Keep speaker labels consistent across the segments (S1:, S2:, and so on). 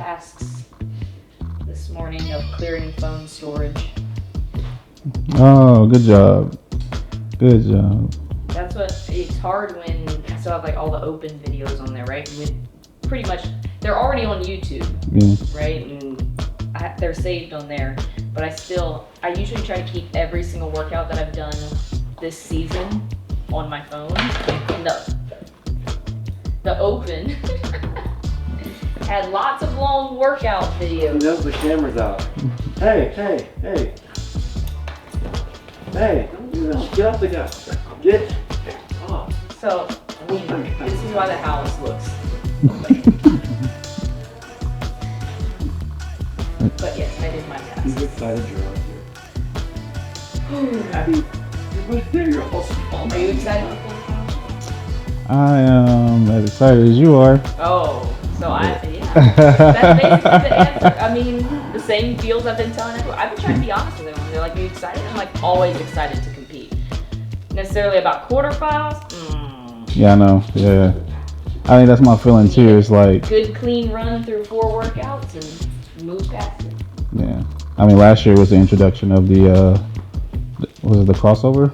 S1: tasks this morning of clearing phone storage.
S2: Oh, good job. Good job.
S1: That's what, it's hard when I still have like all the open videos on there, right? With pretty much, they're already on YouTube, right? And they're saved on there. But I usually try to keep every single workout that I've done this season on my phone. And the open had lots of long workout videos.
S3: He knows the camera's out. Hey, don't do this. Get off the gas. Get off.
S1: So, this is why the house looks. But yes, I did my task.
S3: He's excited you're out here. Abby, you're right there. You're all small.
S1: Are you excited for quarterfinals?
S2: I am as excited as you are.
S1: Oh, so yeah. That's basically the answer. I mean, the same deals I've been telling everyone. I've been trying to be honest with everyone. They're like, are you excited? I'm like, always excited to compete. Necessarily about quarterfinals?
S2: Yeah, I know. Yeah. I think that's my feeling too. It's like
S1: good, clean run through 4 workouts and move past it.
S2: Yeah. I mean, last year was the introduction of the crossover?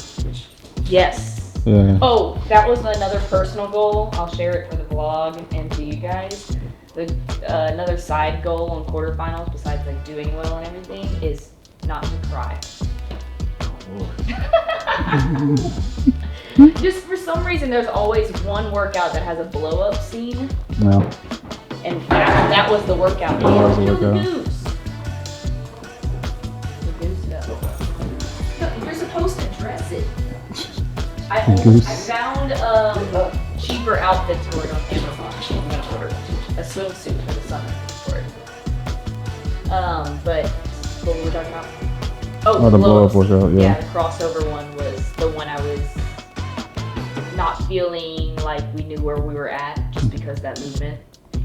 S1: Yes.
S2: Yeah.
S1: Oh, that was another personal goal. I'll share it for the vlog and to you guys. Another side goal on quarterfinals, besides like doing well and everything, is not to cry. Just for some reason, there's always one workout that has a blow up scene.
S2: No.
S1: And that was the workout.
S2: That was the workout.
S1: The goose though. You're supposed to dress it. I found cheaper outfits for it on Amazon. I'm gonna order a swimsuit for the summer for it. But what were we talking about? Oh, the blow up workout. Yeah, the crossover one was the one I was not feeling like we knew where we were at just because of that movement.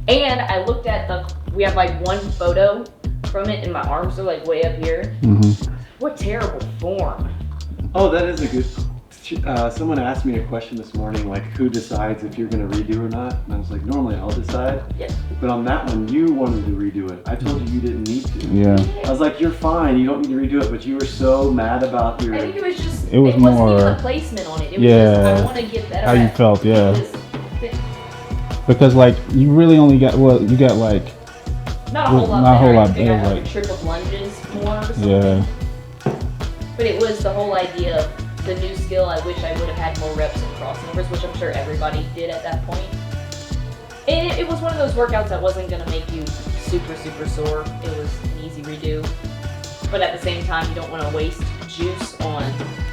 S1: And I looked at we have like one photo from it and my arms are like way up here.
S2: Mm-hmm.
S1: What terrible form.
S3: Oh, that is a good. Someone asked me a question this morning, like who decides if you're going to redo or not? And I was like, normally I'll decide.
S1: Yeah.
S3: But on that one, you wanted to redo it. I told you didn't need to.
S2: Yeah.
S3: I was like, you're fine. You don't need to redo it. But you were so mad about your.
S1: I think it was just.
S2: It was more.
S1: Wasn't even a placement on it. It was just, I want to get better.
S2: How you felt, yeah. Because like you really only got you got like.
S1: Not a whole lot.
S2: Not a whole lot.
S1: I got like a trick of lunges more or something.
S2: Yeah.
S1: But it was the whole idea of the new skill. I wish I would have had more reps and crossovers, which I'm sure everybody did at that point. And it was one of those workouts that wasn't going to make you super, super sore. It was an easy redo. But at the same time, you don't want to waste juice on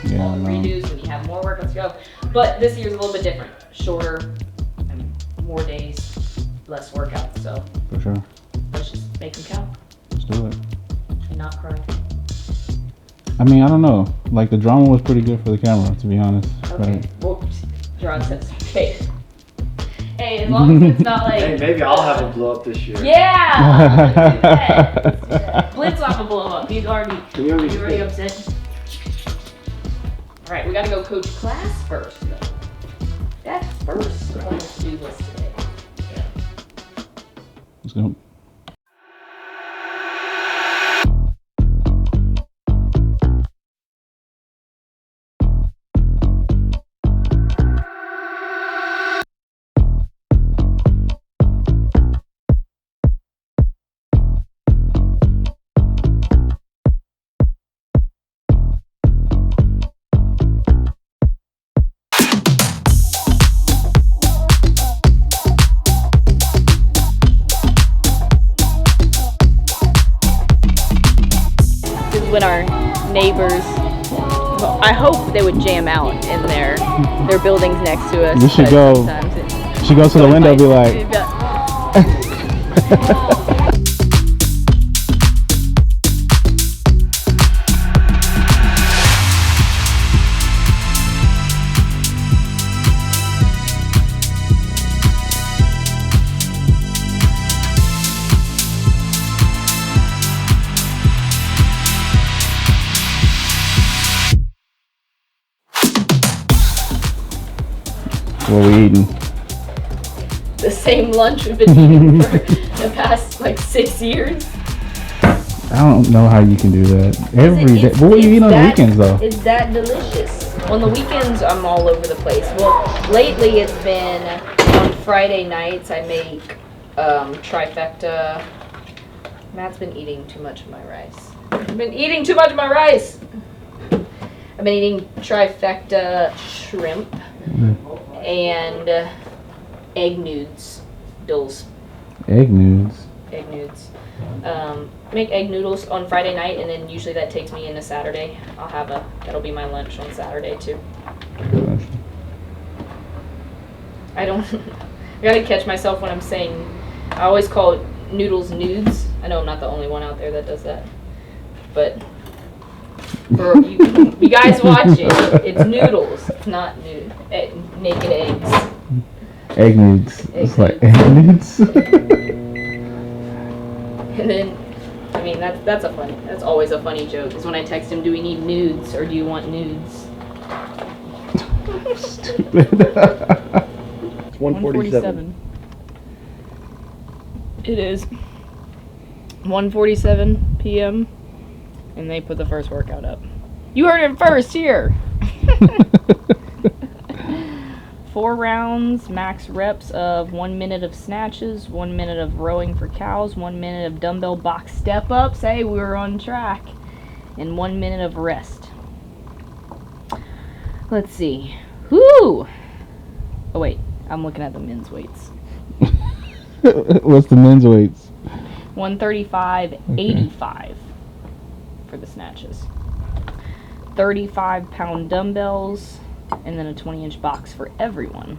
S1: redos when you have more workouts to go. But this year's a little bit different. Shorter, and more days, less workouts. So
S2: For sure.
S1: let's just make them count.
S2: Let's do it.
S1: And not cry.
S2: I mean, I don't know. Like the drama was pretty good for the camera, to be honest.
S1: Okay.
S2: Right?
S1: Well, John says, okay. Hey, as long as it's not like.
S3: Hey, maybe I'll have a blow up this year.
S1: Yeah! Let's do that. Blitz will have a blow up. He's already upset. Alright, we gotta go coach class first, though. That's first on the to-do list today. Yeah.
S2: Let's go.
S1: When our neighbors, I hope they would jam out in their buildings next to us.
S2: We should go. She goes to the window and be like. What we eating?
S1: the same lunch we've been eating for the past like 6 years.
S2: I don't know how you can do that every day. What do you eat on the weekends though?
S1: It's that delicious. On the weekends, I'm all over the place. Well, lately it's been on Friday nights. I make trifecta. Matt's been eating too much of my rice. I've been eating too much of my rice. I've been eating trifecta shrimp and egg nudes.
S2: Egg nudes.
S1: Egg nudes. Make egg noodles on Friday night, and then usually that takes me into Saturday. That'll be my lunch on Saturday too. I gotta catch myself when I'm saying, I always call noodles nudes. I know I'm not the only one out there that does that. But for you guys watching, it's noodles. It's not naked eggs.
S2: Egg nudes. It's like egg nudes.
S1: And then, I mean, that's always a funny joke, is when I text him, do we need nudes or do you want nudes?
S2: Stupid.
S3: It's 1:47.
S1: It is 1:47 p.m. and they put the first workout up. You heard it first here. 4 rounds, max reps of 1 minute of snatches, 1 minute of rowing for cows, 1 minute of dumbbell box step ups. Hey, we were on track. And 1 minute of rest. Let's see. Whoo! Oh wait, I'm looking at the men's weights.
S2: What's the men's weights?
S1: 135.85 for the snatches. 35-pound dumbbells, and then a 20-inch box for everyone.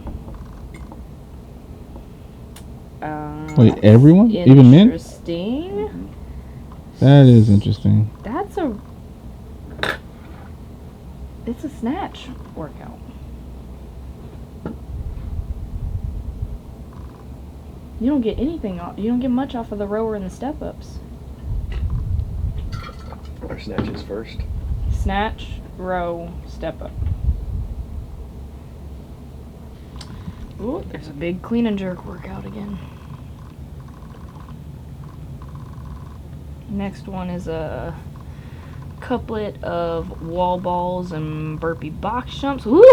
S2: Wait, everyone? Even men?
S1: Interesting.
S2: That is interesting.
S1: It's a snatch workout. You don't get anything off. You don't get much off of the rower and the step ups.
S3: Our snatches first.
S1: Snatch, row, step up. Ooh, there's a big clean and jerk workout again. Next one is a couplet of wall balls and burpee box jumps. Ooh!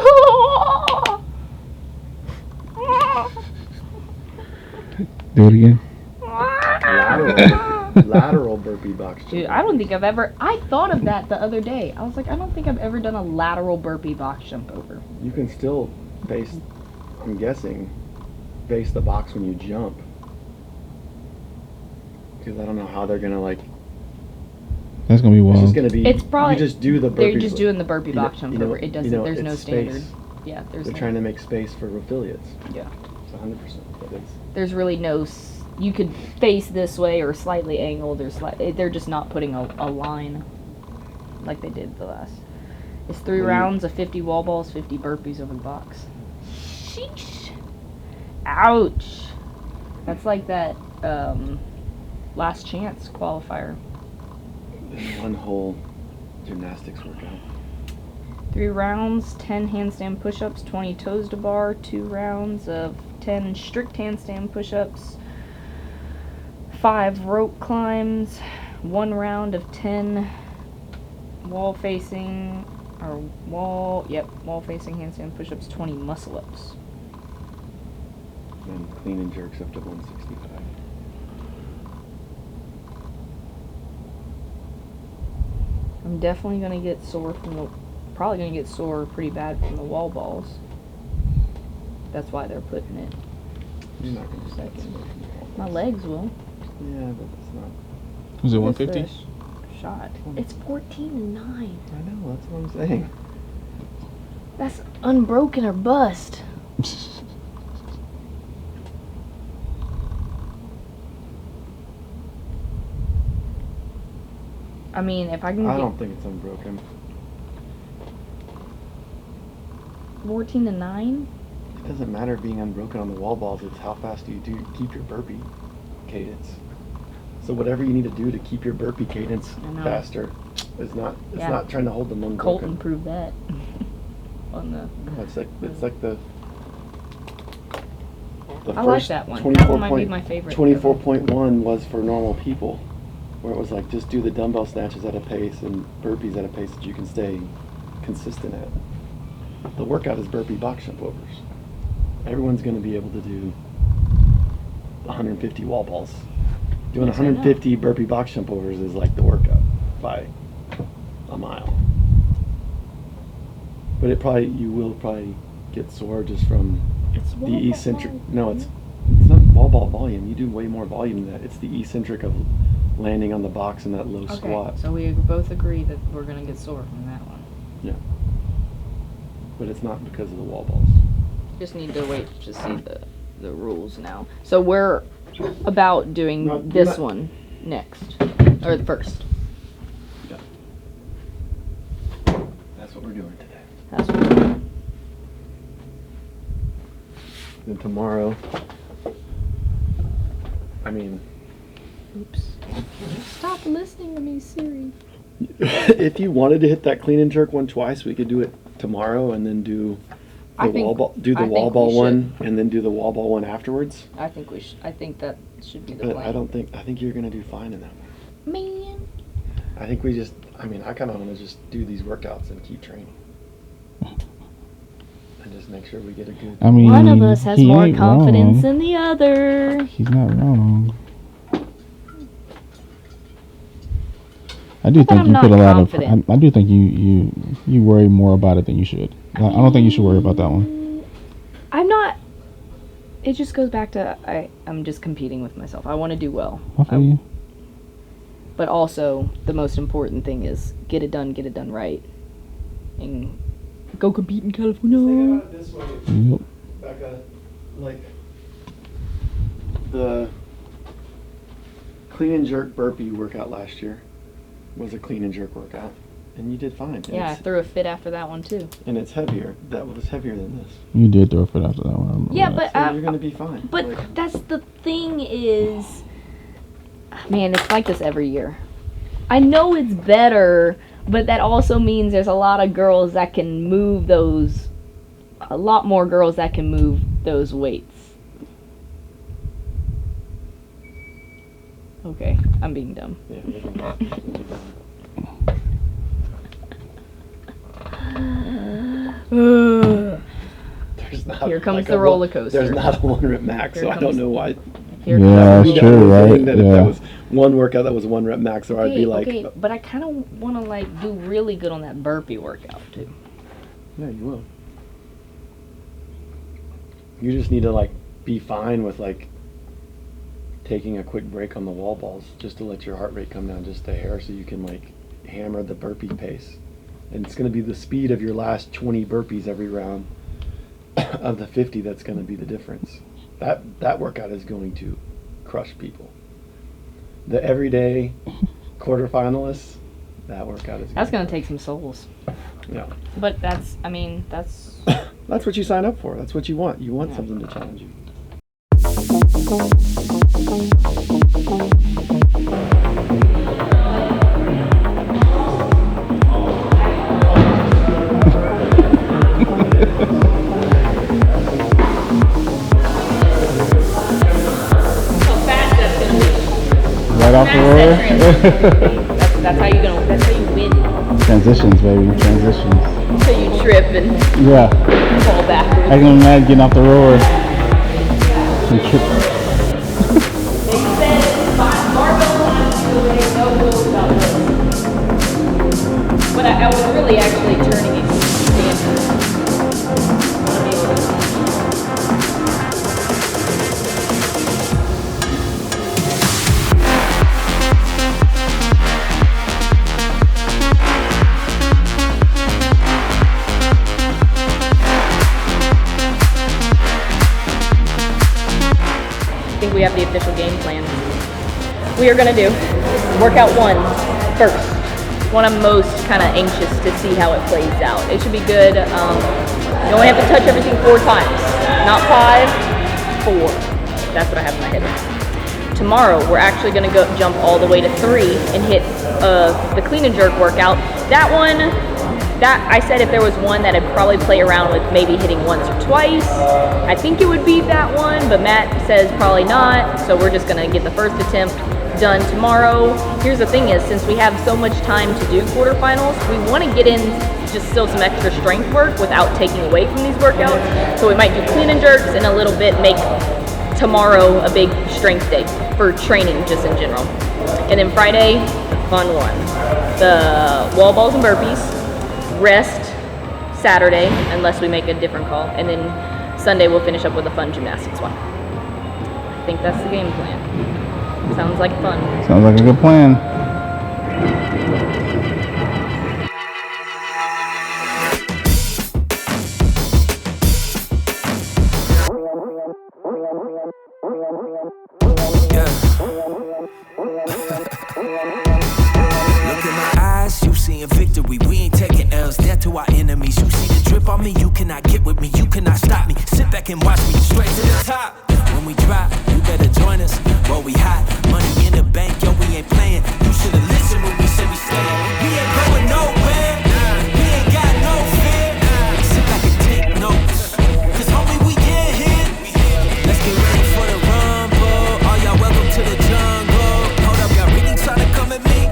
S2: Do it again.
S3: Lateral burpee box jump.
S1: Dude, I don't think I thought of that the other day. I was like, I don't think I've ever done a lateral burpee box jump over.
S3: You can still face, I'm guessing, face the box when you jump. Because I don't know how they're going to
S2: That's going to be wild.
S3: It's just going to be,
S1: It's probably,
S3: you just do the burpee.
S1: they're just doing the burpee box jump over. It doesn't, there's no
S3: it's
S1: standard.
S3: space.
S1: Yeah,
S3: They're trying to make space for affiliates.
S1: Yeah.
S3: It's 100%. But it's,
S1: There's really no, you could face this way or slightly angled or they're just not putting a line like they did the last. It's 3 rounds of 50 wall balls, 50 burpees over the box. Sheesh. Ouch. That's like that last chance qualifier.
S3: one whole gymnastics workout.
S1: 3 rounds, 10 handstand push-ups, 20 toes to bar, 2 rounds of 10 strict handstand push-ups, 5 rope climbs, 1 round of 10 wall-facing handstand push-ups, 20 muscle-ups.
S3: And clean and jerks up to 165.
S1: I'm definitely going to get sore probably going to get sore pretty bad from the wall balls. That's why they're putting it.
S3: You're not going to second.
S1: My legs will.
S3: Yeah, but it's not.
S2: Was it
S1: What's
S2: 150?
S1: this shot. It's 14-9.
S3: I know, that's what I'm saying.
S1: That's unbroken or bust. I mean, if I can
S3: I
S1: get
S3: don't think it's unbroken.
S1: 14-9.
S3: It doesn't matter being unbroken on the wall balls, it's how fast do you keep your burpee cadence. So whatever you need to do to keep your burpee cadence faster is not not trying to hold them unbroken.
S1: Colton proved that. On the
S3: No, it's like the
S1: I like that one. That one might be my favorite.
S3: 24.1 was for normal people, where it was like just do the dumbbell snatches at a pace and burpees at a pace that you can stay consistent at. The workout is burpee box jump overs. Everyone's going to be able to do 150 wall balls. Doing 150 burpee box jump overs is like the workout by a mile. But you will probably get sore just from the eccentric. No, it's not wall ball volume. You do way more volume than that. It's the eccentric of landing on the box in that low squat.
S1: So we both agree that we're gonna get sore from that one.
S3: Yeah. But it's not because of the wall balls.
S1: Just need to wait to see the rules now. So we're about doing this one next, or the first.
S3: Yeah. That's what we're doing today.
S1: That's what we're doing.
S3: Then tomorrow,
S1: Oops. Stop listening to me, Siri.
S3: if you wanted to hit that clean and jerk one twice, we could do it tomorrow and then do the wall ball one and then do the wall ball one afterwards.
S1: I think we should. I think that should be the
S3: But
S1: plan.
S3: I think you're gonna do fine in that one.
S1: Man.
S3: I think I kind of want to just do these workouts and keep training. And just make sure we get a good...
S1: One of us has more confidence
S2: wrong.
S1: than the other.
S2: He's not wrong. I do think you put a lot of... I do think you worry more about it than you should. I don't think you should worry about that one.
S1: I'm not... It just goes back to I'm just competing with myself. I want to do well.
S2: I feel you.
S1: But also, the most important thing is get it done right. And go compete in California.
S3: Think about it this way,
S2: Yep.
S3: Becca. Like, the clean and jerk burpee workout last year was a clean and jerk workout. And you did fine.
S1: Yeah, I threw a fit after that one, too.
S3: And it's heavier. That was heavier than this.
S2: You did throw a fit after that one. I remember that.
S3: So you're going to be fine.
S1: But that's the thing is... Man, it's like this every year. I know it's better, but that also means there's a lot of girls that can move those... A lot more girls that can move those weights. Okay, I'm being dumb.
S3: Yeah,
S1: Here comes the roller coaster.
S3: There's not a 1 rep max, so I don't know why.
S2: Yeah, that's true, right?
S3: That if that was one workout that was 1 rep max, or I'd be like...
S1: Okay, but I kind of want to, do really good on that burpee workout, too.
S3: Yeah, you will. You just need to, be fine with, taking a quick break on the wall balls, just to let your heart rate come down just a hair so you can, hammer the burpee pace. And it's going to be the speed of your last 20 burpees every round of the 50 that's going to be the difference. That workout is going to crush people. The everyday quarterfinalists, that workout is
S1: That's going to take some souls.
S3: Yeah.
S1: But that's...
S3: That's what you sign up for. That's what you want. You want something to challenge you.
S2: Right off the roller?
S1: That's how you win.
S2: Transitions, baby. Transitions.
S1: So you trip and fall backwards.
S2: I can imagine getting off the roller and trip.
S1: They said barbell lines no rules about this. But I was really actually turning it standard. We have the official game plan. We are going to do workout 1 first. One I'm most kind of anxious to see how it plays out. It should be good. You only have to touch everything 4 times, not 5, 4. That's what I have in my head. Tomorrow, we're actually going to go jump all the way to 3 and hit the clean and jerk workout. That one, that I said if there was one that I'd probably play around with maybe hitting once or twice, I think it would be that one, but Matt says probably not, so we're just gonna get the first attempt done tomorrow. Here's the thing is, since we have so much time to do quarterfinals, we want to get in just still some extra strength work without taking away from these workouts. So we might do clean and jerks and a little bit make tomorrow a big strength day for training just in general. And then Friday, fun one. The wall balls and burpees. Rest Saturday, unless we make a different call. And then Sunday we'll finish up with a fun gymnastics one. I think that's the game plan. Sounds like fun.
S2: Sounds like a good plan.
S4: Victory, we ain't taking L's, death to our enemies. You see the drip on me, you cannot get with me, you cannot stop me. Sit back and watch me, straight to the top. When we drop, you better join us. While we hot, money in the bank, yo, we ain't playing. You should've listened when we said we staying. We ain't going nowhere, we ain't got no fear. Sit back and take notes, cause homie, we get hit. Let's get ready for the rumble. All y'all welcome to the jungle. Hold up, y'all really trying to come at me?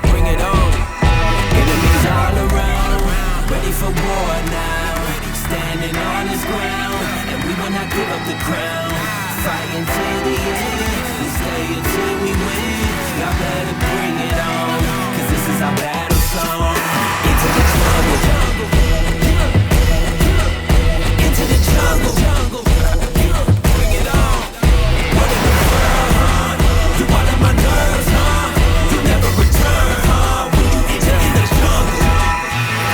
S4: Bring it on. All around, ready for war now. Standing on this ground, and we will not give up the crown. Fighting till the end, we stay until we win. Y'all better bring it on, cause this is our battle song. Into the jungle, into the jungle. Bring it on. What in the world, huh? You all in my nerves, huh? You never return, huh? When you enter in the jungle.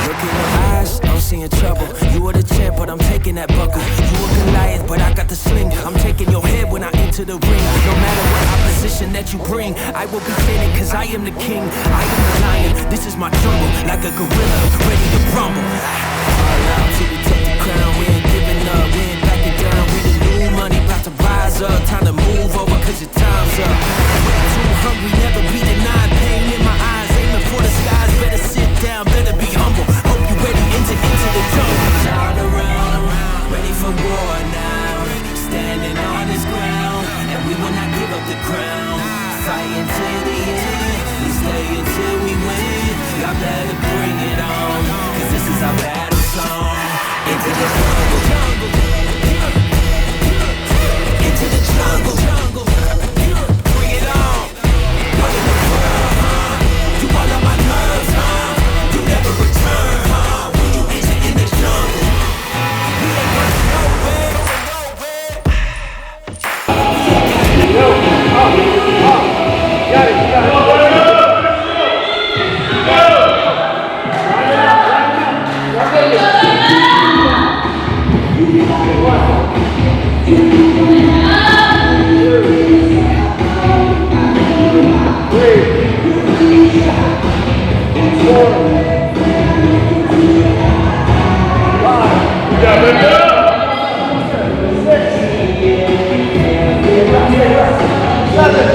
S4: Look in your eyes, I'm seeing trouble. You are the champ, but I'm taking that buckle. You a Goliath, but I got the sling. I'm taking your head when I enter the ring. No matter what opposition that you bring, I will be standing cause I am the king. I am the lion, this is my jungle. Like a gorilla, ready to rumble. All out till we take the crown. We ain't giving up, we ain't backing down. We the new money, about to rise up. Time to move over cause your time's up. Way too hungry, never be denied. Pain in my eyes, aiming for the skies. Better sit down, better be humble. Hope you ready, into the jungle. All around, ready for war now. Standing on this ground, and we will not give up the crown. Fighting till the end, we stay until we win. Y'all better bring it on, cause this is our battle song. Into the jungle, into the jungle. Bring it on. What in the world, huh? You all on my nerves, huh? You never return, huh? When you enter in the jungle. We ain't going nowhere.
S3: Got it.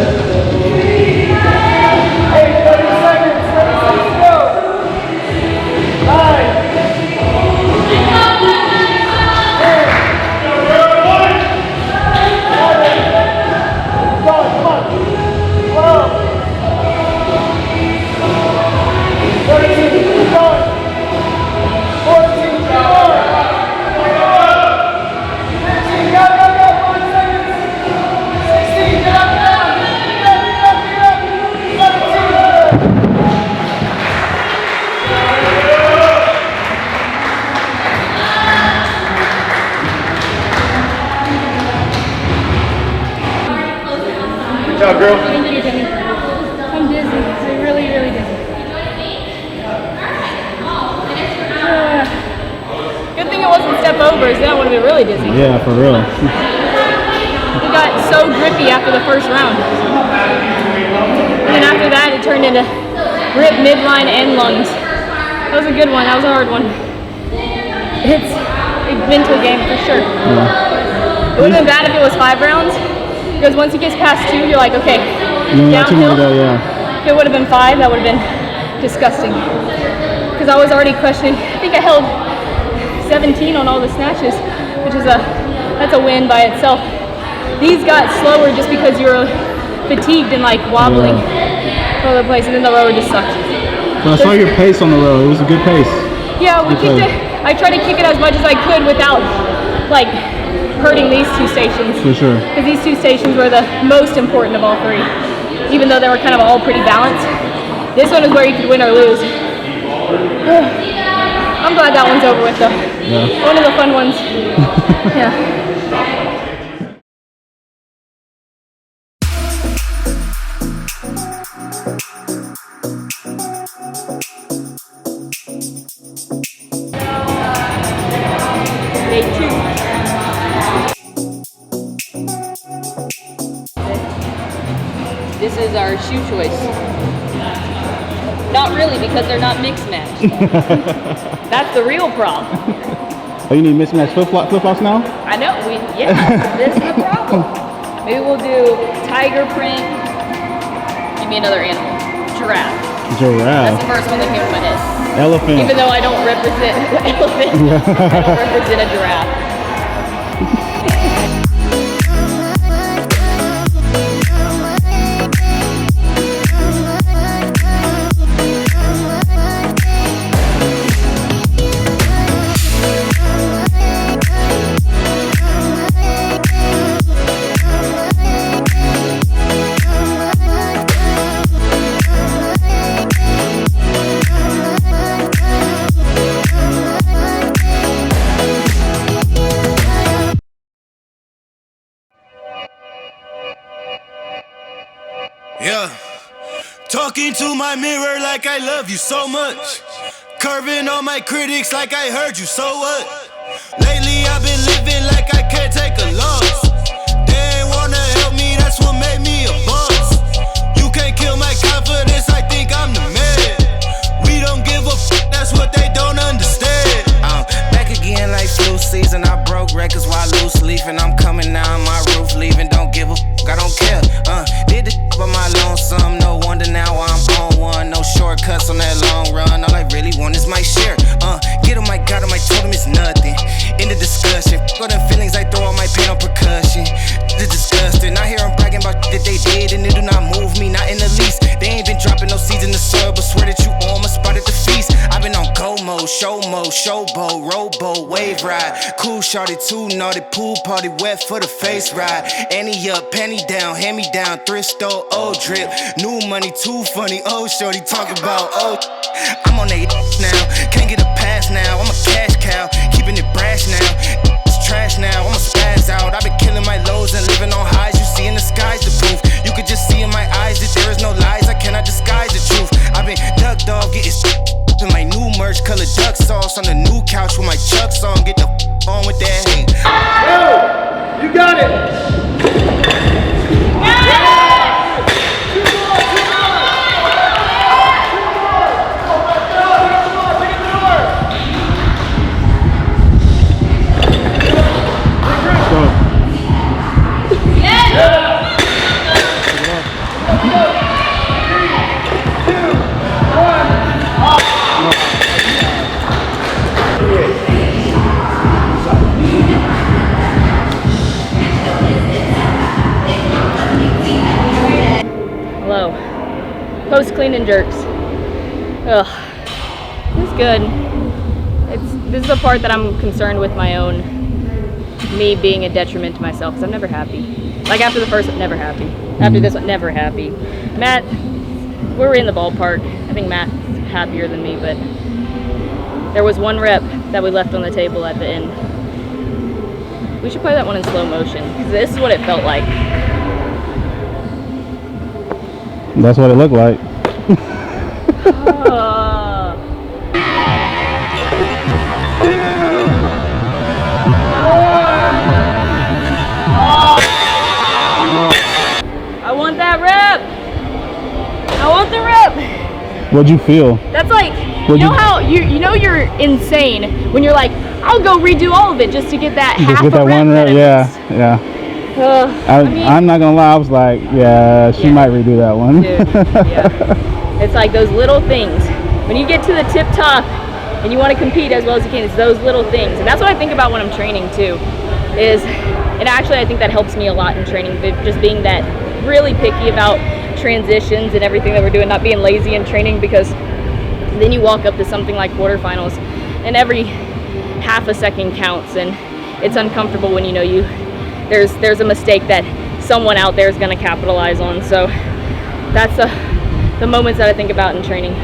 S3: Good job, girl.
S5: Thank you, Jenny. I'm dizzy. I'm really, really dizzy.
S1: Good thing it wasn't step overs, then I would have been really dizzy.
S2: Yeah, for real.
S1: We got so grippy after the first round. And then after that, it turned into grip, midline, and lungs. That was a good one. That was a hard one. It's a mental game for sure.
S2: Yeah.
S1: It would have been bad if it was 5 rounds, because once it gets past 2, you're like, okay,
S2: Not too
S1: downhill.
S2: much of that, yeah.
S1: If it would have been 5, that would have been disgusting. Because
S5: because I was already questioning. I think I held 17 on all the snatches, which is that's a win by itself. These got slower just because you were fatigued and like wobbling all over the place, and then the rower just sucked.
S2: But I saw your pace on the row. It was a good pace.
S5: Yeah, we kicked it. I tried to kick it as much as I could without like hurting these two stations.
S2: For sure.
S5: Because these two stations were the most important of all three, even though they were kind of all pretty balanced. This one is where you could win or lose. I'm glad that one's over with though. Yeah. One of the fun ones. Yeah.
S1: This is our shoe choice. Not really, because they're not mix match. That's the real problem.
S2: Oh, you need mismatched flip-flops now?
S1: I know, this is the problem. Maybe we'll do tiger print. Give me another animal. Giraffe. That's the first one that came to my head.
S2: Elephant.
S1: Even though I don't represent an elephant, I don't represent a giraffe.
S4: Yeah, talking to my mirror like I love you so much. Curving on my critics like I heard you, so what? Lately I've been living like I can't take a loss. They ain't wanna help me, that's what made me a boss. You can't kill my confidence, I think I'm the man. We don't give a f, that's what they don't understand. I'm back again like flu season, I broke records while loose leafing. I'm coming down my roof, leaving, don't give a f, I don't care. Did the by my lonesome, no wonder now I'm on one. No shortcuts on that long run, all I really want is my share. Get him, I got him, I told him it's nothing. In the discussion, all them feelings, I throw all my pain on percussion. It's disgusting, I hear them bragging about that they did, and it do not move me, not in the least. They ain't been dropping no seeds in the soil, but swear that you on my spot at the feast. I've been on go mode, showboat, rowboat, wave ride. Cool shorty, too naughty, pool party, wet for the face ride. Annie up, penny down, hand me down, thrift store, old drip. New money, too funny, old shorty, talk about old. I'm on that now, can't get a pass now, I'm a cash cow, keeping it brash now. It's trash now, I'ma spaz out. I've been killing my lows and living on highs. You see in the skies the proof. You could just see in my eyes that there is no lies. I cannot disguise the truth. I've been ducked off, getting in my new merch, colored duck sauce on the new couch with my Chucks on. Get the on with that hate.
S3: Yo, you got it.
S1: Hello. Post clean and jerks. Ugh. It's good. This is the part that I'm concerned with my own, me being a detriment to myself, because I'm never happy. Like after the first, never happy. After this one, never happy. Matt, we're in the ballpark. I think Matt's happier than me, but there was one rep that we left on the table at the end. We should play that one in slow motion, because this is what it felt like.
S2: That's what it looked like.
S1: I want that rep. I want the rep.
S2: What'd you feel?
S1: That's like, you know how you know you're insane when you're like, I'll go redo all of it just to get that half
S2: Just get that one rep. Yeah. I'm not gonna lie. I was like, yeah, she might redo that one.
S1: Dude, yeah. It's like those little things.
S5: when you get to the tip top and you want to compete as well as you can, it's those little things. And that's what I think about when I'm training too, and actually I think that helps me a lot in training, just being that really picky about transitions and everything that we're doing, not being lazy in training, because then you walk up to something like quarterfinals and every half a second counts, and it's uncomfortable when you know there's a mistake that someone out there is going to capitalize on. So that's the moments that I think about in training.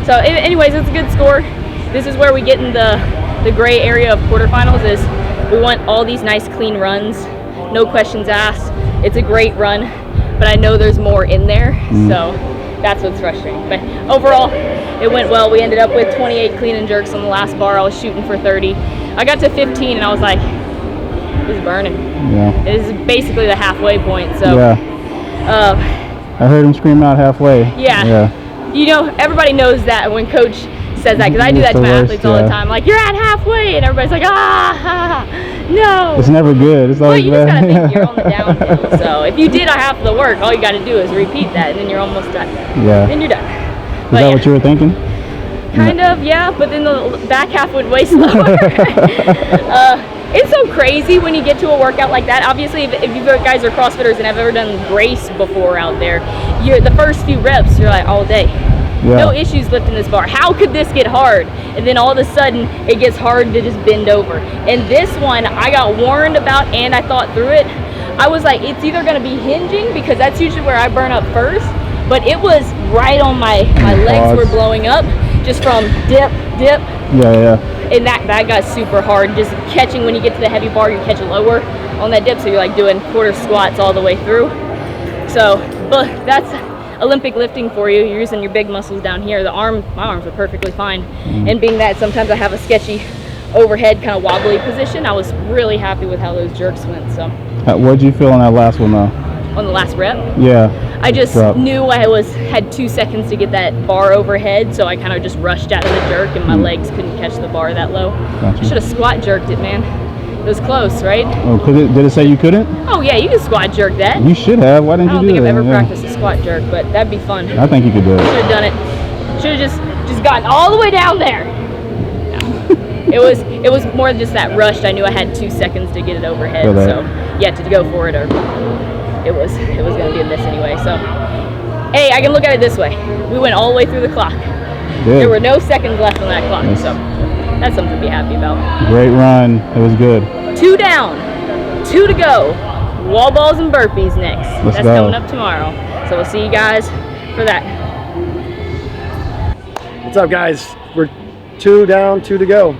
S5: So anyways, it's a good score. This is where we get in the gray area of quarterfinals, is we want all these nice clean runs, no questions asked. It's a great run, but I know there's more in there, so that's what's frustrating. But overall, it went well. We ended up with 28 clean and jerks on the last bar. I was shooting for 30. I got to 15 and I was like, this is burning.
S2: Yeah.
S5: It is basically the halfway point. So
S2: yeah. I heard him scream out halfway.
S5: Yeah. You know, everybody knows that when coach says that, because I do that to my athletes all the time. Like, you're at halfway, and everybody's like, no.
S2: It's never good. It's always
S5: you just gotta think you're on the downhill. So if you did half of the work, all you gotta do is repeat that, and then you're almost done.
S2: Yeah.
S5: Then you're done.
S2: Is that what you were thinking?
S5: Kind of, yeah. But then the back half went way slower. It's so crazy when you get to a workout like that. Obviously, if you guys are CrossFitters and have ever done brace before out there, the first few reps, you're like, all day. Yeah. No issues lifting this bar. How could this get hard? And then all of a sudden, it gets hard to just bend over. And this one, I got warned about and I thought through it. I was like, it's either going to be hinging, because that's usually where I burn up first, but it was right on my legs were blowing up just from dip.
S2: Yeah.
S5: And that got super hard. Just catching, when you get to the heavy bar, you catch it lower on that dip, so you're like doing quarter squats all the way through. So, but that's Olympic lifting for you. You're using your big muscles down here. My arms are perfectly fine. And being that sometimes I have a sketchy overhead kind of wobbly position, I was really happy with how those jerks went. So
S2: what did you feel on that last one though?
S5: On the last rep?
S2: Yeah.
S5: I just knew I had 2 seconds to get that bar overhead, so I kind of just rushed out of the jerk, and my legs couldn't catch the bar that low.
S2: Gotcha.
S5: I should have squat jerked it, man. It was close, right?
S2: Oh, did it say you couldn't?
S5: Oh yeah, you can squat jerk that.
S2: You should have. Why didn't you do that?
S5: I don't think I've ever practiced a squat jerk, but that'd be fun.
S2: I think you could do it.
S5: Should have done it. Should have just gotten all the way down there. No. It was more just that rushed. I knew I had 2 seconds to get it overhead, so you had to go for it, or it was going to be a miss anyway. So, hey, I can look at it this way. We went all the way through the clock. Good. There were no seconds left on that clock, so that's something to be happy about.
S2: Great run. It was good.
S5: 2 down, 2 to go. Wall balls and burpees next. That's coming up tomorrow. So we'll see you guys for that.
S3: What's up, guys? We're 2 down, 2 to go.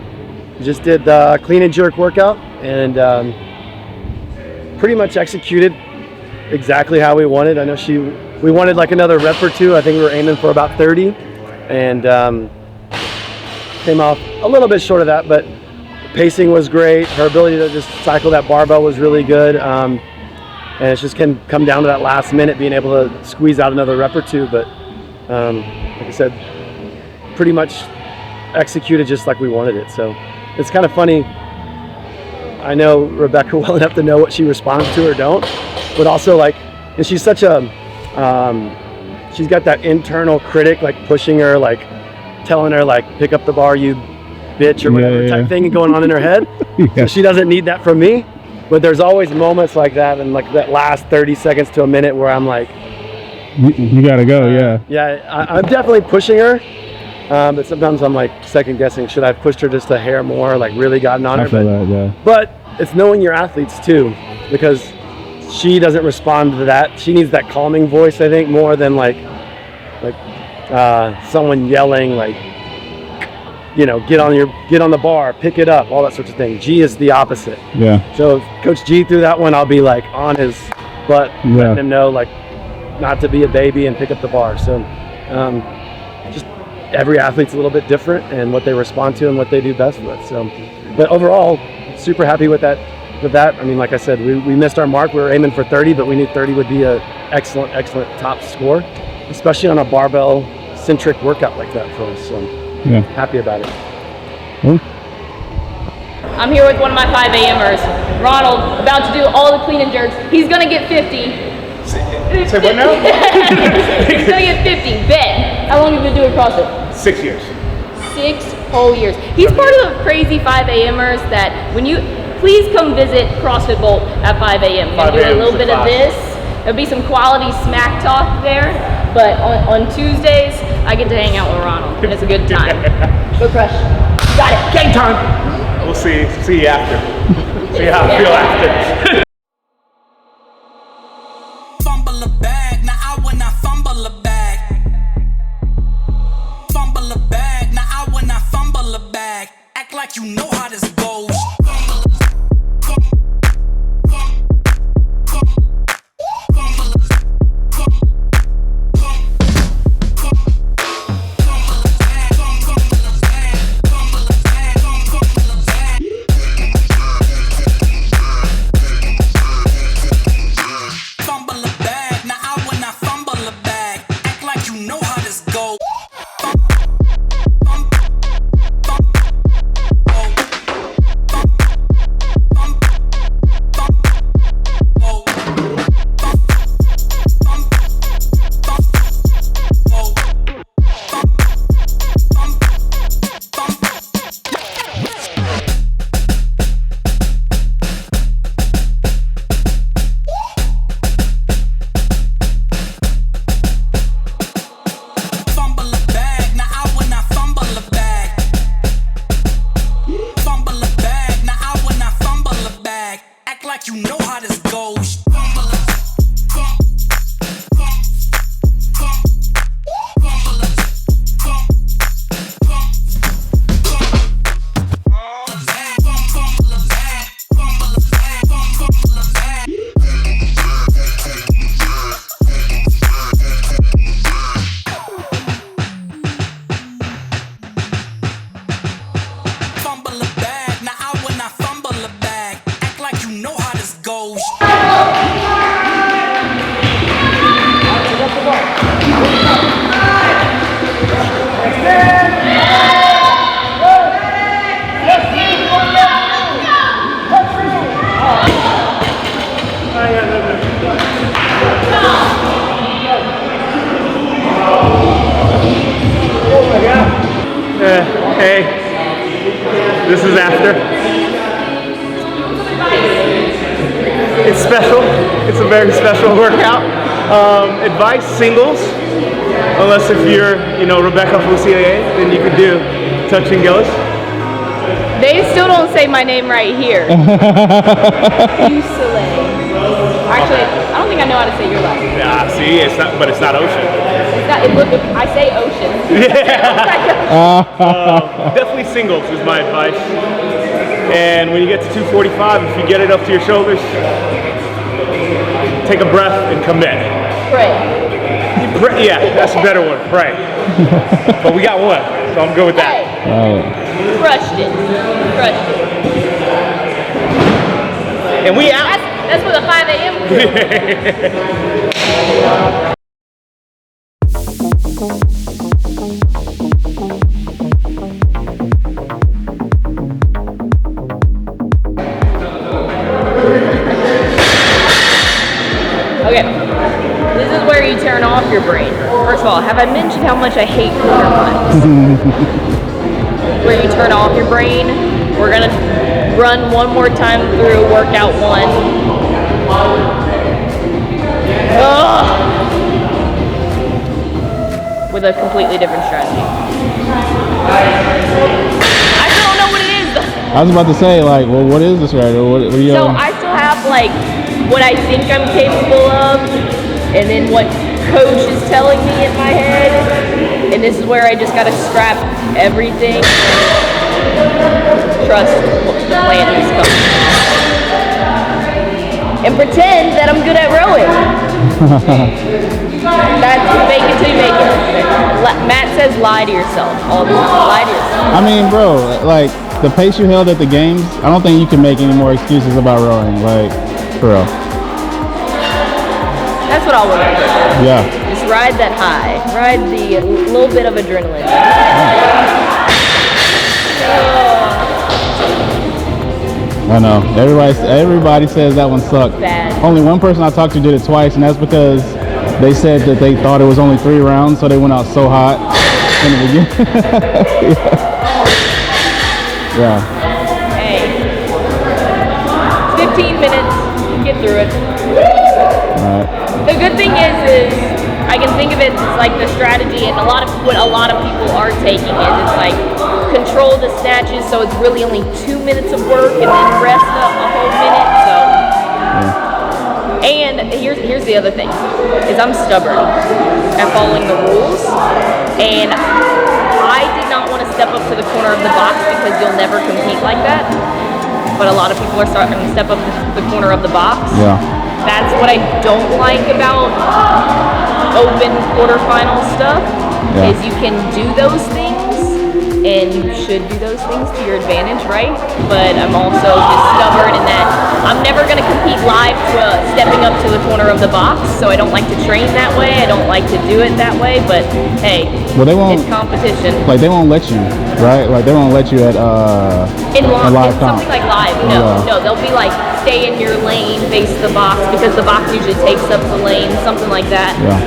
S3: We just did the clean and jerk workout, and pretty much executed exactly how we wanted. I know we wanted like another rep or 2. I think we were aiming for about 30, and came off a little bit short of that, but pacing was great. Her ability to just cycle that barbell was really good, and it just can come down to that last minute being able to squeeze out another rep or 2. But like I said, pretty much executed just like we wanted it. So it's kind of funny. I know Rebecca well enough to know what she responds to or don't, but also like, and she's such a she's got that internal critic like pushing her, like telling her like, pick up the bar, you bitch, or whatever type thing going on in her head. So she doesn't need that from me, but there's always moments like that, and like that last 30 seconds to a minute where I'm like,
S2: you gotta go.
S3: I'm definitely pushing her, but sometimes I'm like second guessing, should I have pushed her just a hair more, like really gotten on her? But it's knowing your athletes too, because she doesn't respond to that. She needs that calming voice, I think, more than like someone yelling like, you know, get on the bar, pick it up, all that sorts of thing. G is the opposite. Yeah. So if Coach G threw that one, I'll be like on his butt, letting him know like not to be a baby and pick up the bar. So just every athlete's a little bit different and what they respond to and what they do best with. So, but overall, super happy with that. I mean, like I said, we missed our mark. We were aiming for 30, but we knew 30 would be a excellent top score, especially on a barbell centric workout like that for us. So happy about it.
S5: I'm here with one of my 5 a.m.ers, Ronald, about to do all the clean and jerks. He's gonna get 50.
S6: Say what now?
S5: So you get 50. Bet. How long have you been doing CrossFit?
S6: 6 years.
S5: 6 whole years. He's part of the crazy 5 a.m.ers that when you, please come visit CrossFit Bolt at 5 a.m. We're do a little bit of this. There'll be some quality smack talk there. But on Tuesdays, I get to hang out with Ronald, and it's a good time. Go crush. You got it.
S6: Game time. We'll see you after. See how I feel after.
S4: Fumble a bag, now I when I fumble a bag. Fumble a bag, now I when I fumble a bag. Act like you know how this goes.
S6: Hey, this is after. It's special. It's a very special workout. Advice: singles, unless if you're, Rebecca from CAA, then you could do touch and Gillis.
S5: They still don't say my name right here. Actually, I don't think I know how to say your last name.
S6: Yeah, see, it's not, but it's not Ocean.
S5: It's not. I say Ocean.
S6: Definitely singles is my advice. And when you get to 245, if you get it up to your shoulders, take a breath and commit.
S5: Pray.
S6: Yeah, that's a better one. Pray. But we got one, so I'm good with that.
S5: Hey. Crushed it.
S6: And we out.
S5: That's for the 5 a.m. Okay, this is where you turn off your brain. First of all, have I mentioned how much I hate quarterfinals? Where you turn off your brain. We're gonna run one more time through workout 1. With a completely different strategy. I still don't know what it is though.
S2: I was about to say, like, well, what is this right? What are you
S5: So I still have like what I think I'm capable of, and then what coach is telling me in my head, and this is where I just gotta scrap everything. Trust the plan is coming. And pretend that I'm good at rowing. That's fake it till you make it. Matt says lie to yourself all the time. Lie to yourself.
S2: I mean, bro, like, the pace you held at the games, I don't think you can make any more excuses about rowing. Like, for real.
S5: That's what I'll remember.
S2: Yeah.
S5: Just ride that high. Ride the little bit of adrenaline.
S2: I know. Everybody says that one sucked.
S5: Bad.
S2: Only one person I talked to did it twice, and that's because they said that they thought it was only 3 rounds, so they went out so hot in the beginning. Yeah.
S1: Hey, 15 minutes, get through it.
S2: All right.
S1: The good thing is I can think of it as like the strategy, and what a lot of people are taking is it's like control the snatches, so it's really only 2 minutes of work and then rest a whole minute. So, and here's the other thing is I'm stubborn at following the rules, and I did not want to step up to the corner of the box because you'll never compete like that. But a lot of people are starting to step up to the corner of the box.
S2: Yeah.
S1: That's what I don't like about open quarterfinal stuff, is you can do those things, and you should do those things to your advantage, right? But I'm also just stubborn in that I'm never going to compete live to stepping up to the corner of the box, so I don't like to train that way. I don't like to do it that way, but hey,
S2: well, they won't,
S1: it's competition.
S2: Like, they won't let you, right? Like, they won't let you at
S1: in
S2: live comp.
S1: something like live. No, they'll be like, stay in your lane, face the box, because the box usually takes up the lane, something like that.
S2: Yeah.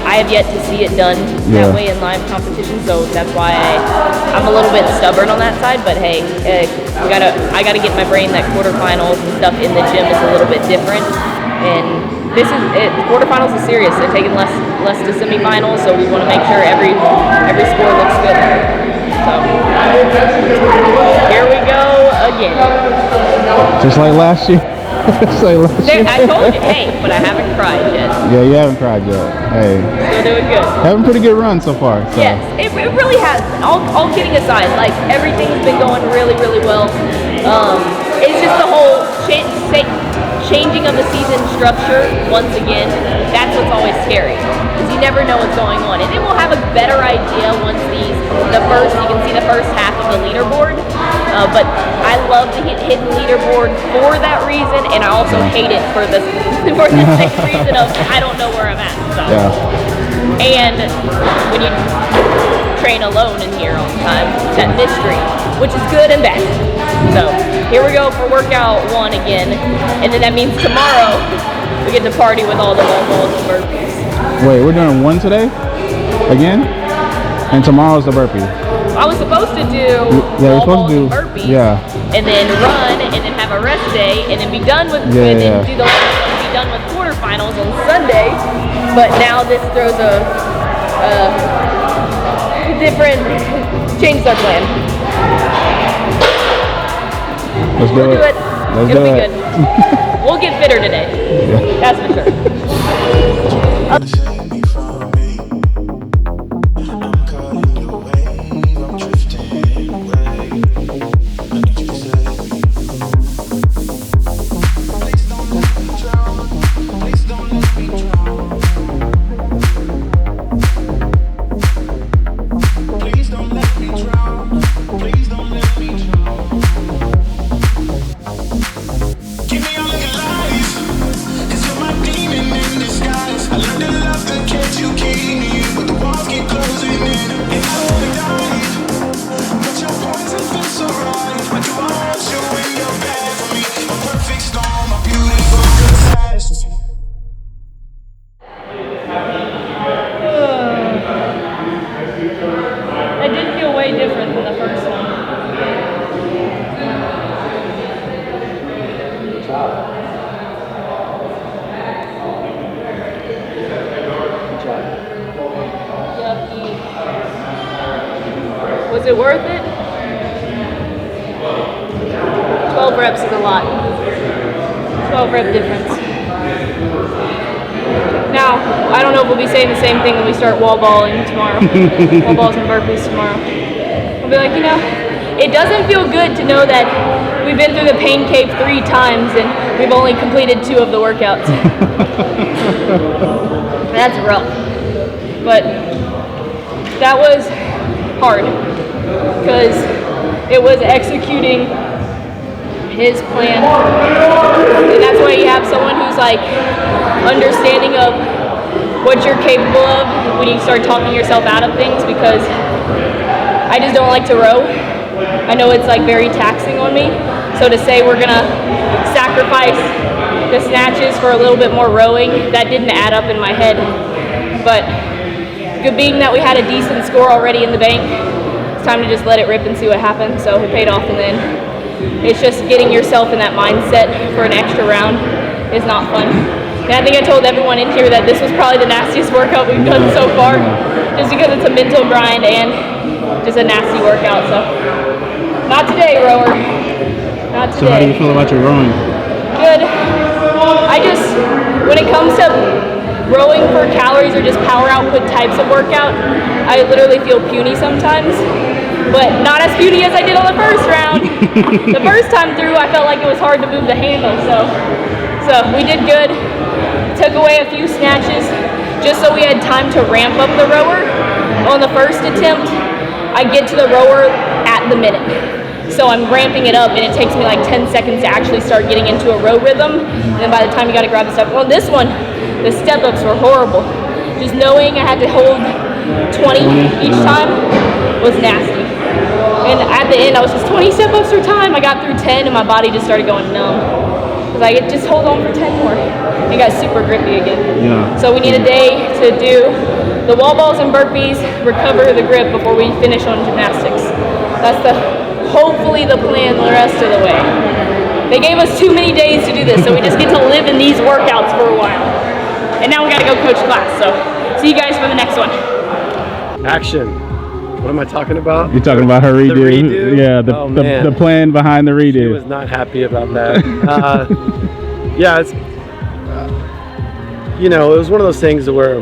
S1: I have yet to see it done that way in live competition, so that's why I'm a little bit stubborn on that side. But hey, I gotta get my brain that quarterfinals and stuff in the gym is a little bit different. And this is it. Quarterfinals is serious. They're taking less to semifinals, so we want to make sure every score looks good. So here we go again.
S2: Just like last year. Just like last year.
S1: I told you, hey, but I haven't cried yet.
S2: Yeah, you haven't cried yet. Hey.
S1: Still doing good.
S2: Having a pretty good run so far. So.
S1: Yes, it really has. All kidding aside, like everything's been going really, really well. It's just the whole changing of the season structure once again. That's what's always scary, because you never know what's going on. And then we'll have a better idea once you can see the first half of the leaderboard. But I love the hidden leaderboard for that reason, and I also hate it for the next reason of I don't know where I'm at. So.
S2: Yeah.
S1: And when you train alone in here all the time, that mystery, which is good and bad. So here we go for workout 1 again, and then that means tomorrow we get to party with all the wall balls and burpees.
S2: Wait, we're doing 1 today? Again? And tomorrow's the burpee.
S1: I was supposed to do
S2: we're
S1: wall balls
S2: supposed to do
S1: and burpees,
S2: yeah,
S1: and then run, and then have a rest day, and then be done with be done with quarterfinals on Sunday. But now this throws a different changes our plan.
S2: Let's do it. Let's
S1: It'll
S2: do
S1: be
S2: it.
S1: good. We'll get fitter today.
S2: Yeah.
S1: That's for sure. I did feel way different than the first one. Yucky. Was it worth it? 12 reps is a lot. 12 rep difference. Now, I don't know if we'll be saying the same thing when we start wall balling tomorrow. Wall balls and burpees tomorrow. We'll be like, it doesn't feel good to know that we've been through the pain cave 3 times and we've only completed 2 of the workouts. That's rough. But that was hard because it was executing his plan. And that's why you have someone who's like understanding of what you're capable of when you start talking yourself out of things, because I just don't like to row. I know it's like very taxing on me. So to say we're gonna sacrifice
S5: the snatches for a little bit more rowing. That didn't add up in my head. But being that we had a decent score already in the bank, it's time to just let it rip and see what happens. So it paid off, and then it's just getting yourself in that mindset for an extra round is not fun. And I think I told everyone in here that this was probably the nastiest workout we've done so far, just because it's a mental grind and just a nasty workout. So not today, rower. Not today.
S2: So how do you feel about your rowing?
S5: Good. When it comes to rowing for calories or just power output types of workout, I literally feel puny sometimes, but not as puny as I did on the first round. The first time through, I felt like it was hard to move the handle, so we did good. Took away a few snatches just so we had time to ramp up the rower. On the first attempt, I get to the rower at the minute. So I'm ramping it up, and it takes me like 10 seconds to actually start getting into a row rhythm. And then by the time you got to grab the step, well, this one, the step-ups were horrible. Just knowing I had to hold 20 each time was nasty. And at the end, I was just 20 step-ups per time. I got through 10, and my body just started going numb. Because I could just hold on for 10 more. It got super grippy again. Yeah. So we need a day to do the wall balls and burpees, recover the grip before we finish on gymnastics. That's hopefully the plan the rest of the way. They gave us too many days to do this, so we just get to live in these workouts for a while. And now we gotta go coach class, so see you guys for the next one.
S3: Action. What am I talking about?
S2: You're talking about her redo.
S3: The redo?
S2: Yeah, the plan behind the redo.
S3: She was not happy about that. Yeah, it's, it was one of those things where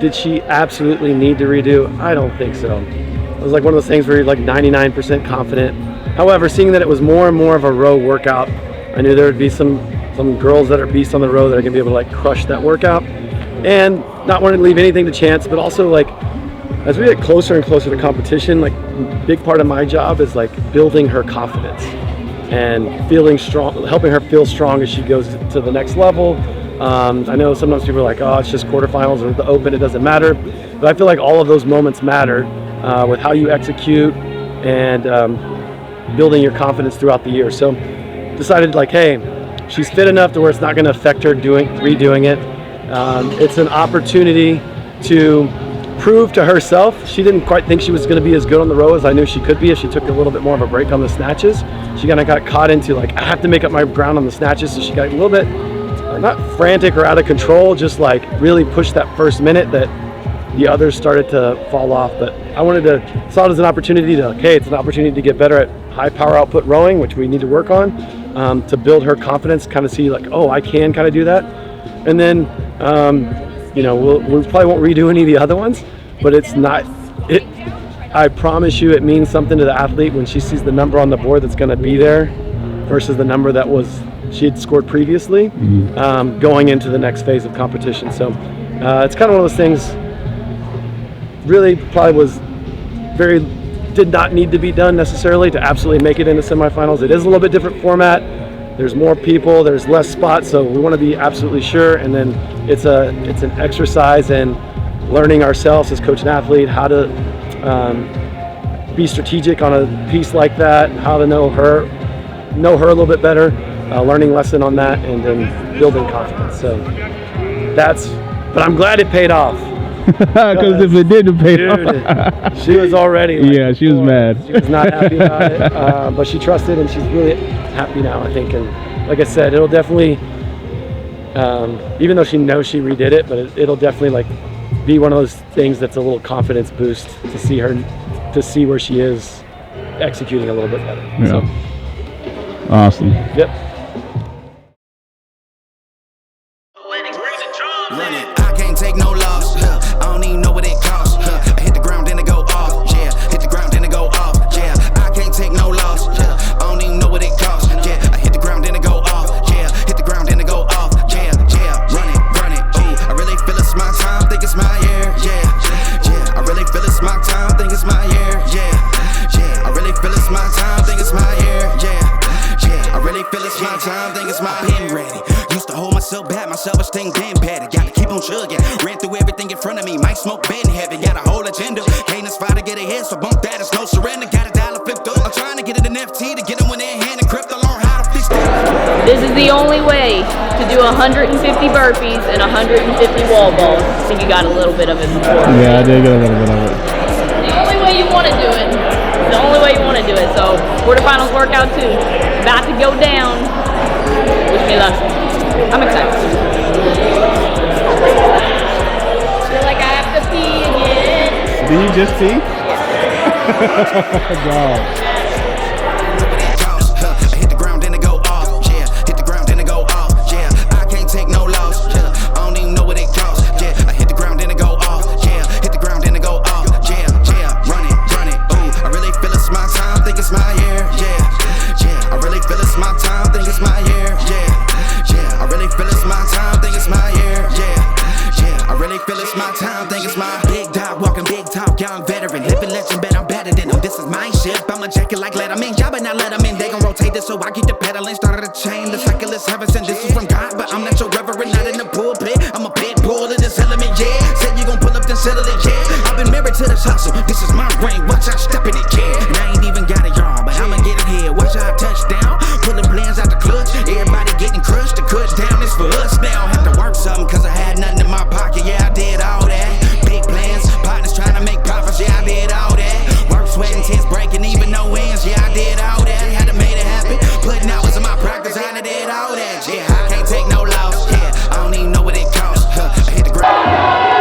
S3: did she absolutely need to redo? I don't think so. It was like one of those things where you're like 99% confident. However, seeing that it was more and more of a row workout, I knew there would be some girls that are beasts on the row that are gonna be able to like crush that workout, and not wanting to leave anything to chance, but also like as we get closer and closer to competition, like a big part of my job is like building her confidence and feeling strong, helping her feel strong as she goes to the next level. I know sometimes people are like, oh, it's just quarterfinals or the open, it doesn't matter. But I feel like all of those moments matter with how you execute and building your confidence throughout the year. So decided like, hey, she's fit enough to where it's not going to affect her redoing it. It's an opportunity to prove to herself. She didn't quite think she was going to be as good on the row as I knew she could be if she took a little bit more of a break on the snatches. She kind of got caught into like, I have to make up my ground on the snatches, so she got a little bit not frantic or out of control, just like really pushed that first minute that the others started to fall off. But I saw it as an opportunity to, okay, it's an opportunity to get better at high power output rowing, which we need to work on, to build her confidence, kind of see like, oh, I can kind of do that. And then, we probably won't redo any of the other ones, but I promise you it means something to the athlete when she sees the number on the board that's going to be there versus the number that she had scored previously, going into the next phase of competition. So it's kind of one of those things, really probably did not need to be done necessarily to absolutely make it into semifinals. It is a little bit different format. There's more people, there's less spots, so we want to be absolutely sure. And then it's an exercise in learning ourselves as coach and athlete how to be strategic on a piece like that, how to know her a little bit better, learning lesson on that, and then building confidence. So but I'm glad it paid off.
S2: Because if it didn't pay off,
S3: she was already like,
S2: she was mad.
S3: She was not happy about it, but she trusted, and she's really happy now, I think. And like I said, it'll definitely, even though she knows she redid it, but it'll definitely like be one of those things that's a little confidence boost to see where she is executing a little bit better.
S2: Yeah.
S3: So.
S2: Awesome.
S3: Yep.
S4: I can't take no loss. I don't even know what it costs. I hit the ground, then it go off. Yeah, hit the ground, then it go off. Yeah, I can't take no loss. I don't even know what it costs. Yeah, I hit the ground, then it go off. Yeah, hit the ground, then it go off. Yeah, run it. Ooh, I really feel it's my time, think it's my year. Yeah, I really feel it's my time, think it's my year. Yeah, I really feel it's my time, think it's my year. Yeah, I really feel it's my time, think it's my been ready. Used to hold myself back, my self-esteem damn bad. Gotta keep on chugging. Ran through everything in front of me. Might smoke bed heavy. Got a whole agenda. Can't aspire to get ahead, so bump that. It's no surrender. Got a dollar flipped up. I'm trying to get it an FT to get them when they're hand and crypto. Learn how to fix that.
S5: This is the only way to do 150 burpees and 150 wall balls. I think you got a little bit of it before.
S2: Yeah, I did get a little bit of it.
S5: The only way you want to do it. The only way you want to do it. So, quarterfinals workout 2. About to go down. Wish me luck. I'm excited. Feel like I have to pee again.
S2: Did you just pee? God.
S4: Hit the ground, then it go off. Yeah, hit the ground, then it go off. Yeah, I can't take no loss. Yeah, I don't even know what it costs. Yeah, I hit the ground, then it go off. Yeah, hit the ground, then it go off. Yeah, run it. Ooh, I really feel it's my time, think it's my year. Yeah, I really feel it's my time, think it's my year. Yeah, I really feel it's my time, think it's my year. Yeah, I really feel it's my time, think it's my big dog, walking big talk, young veteran, living legend, bet I'm better than them. This is my ship, I'm a jacket like Letterman. Y'all better not let them in, they gon' rotate this, so I keep the pedaling. Started a chain, the cycle is heaven sent. This is from God, but I'm not your reverend, not in the pulpit. I'm a pit bull in this element, yeah. Said you gon' pull up, then settle it, yeah. I've been married to this hustle, this is my ring, watch out, step in it, yeah. And I ain't even got it, y'all, but I'ma get it here. Watch out, touchdown, pulling plans out the clutch. Everybody getting crushed, the cut down is for us now. Have to work something, cause I had nothing in my pocket, yeah, I did all that. Big plans, partners trying to make profits, yeah, I did all that. Work, sweat, and tears breaking, even no wins, yeah, I did all that. Had to make it happen, putting hours in my practice, I did all that. Yeah, I can't take no loss, yeah, I don't even know what it costs. I hit the ground.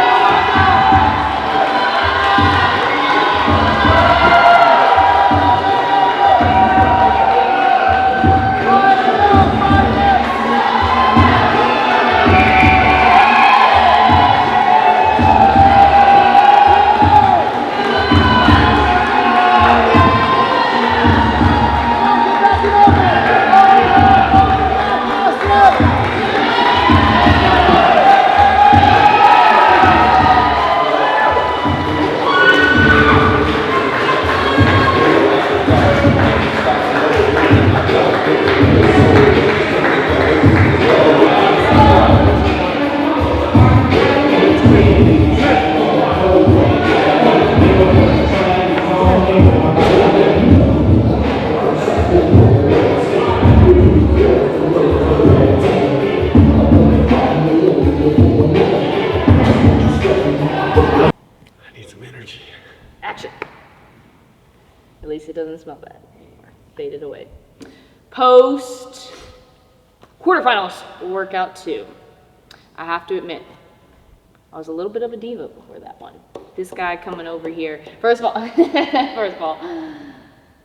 S5: Action. At least it doesn't smell bad anymore. Faded away. Post quarterfinals workout 2. I have to admit, I was a little bit of a diva before that one. This guy coming over here. First of all,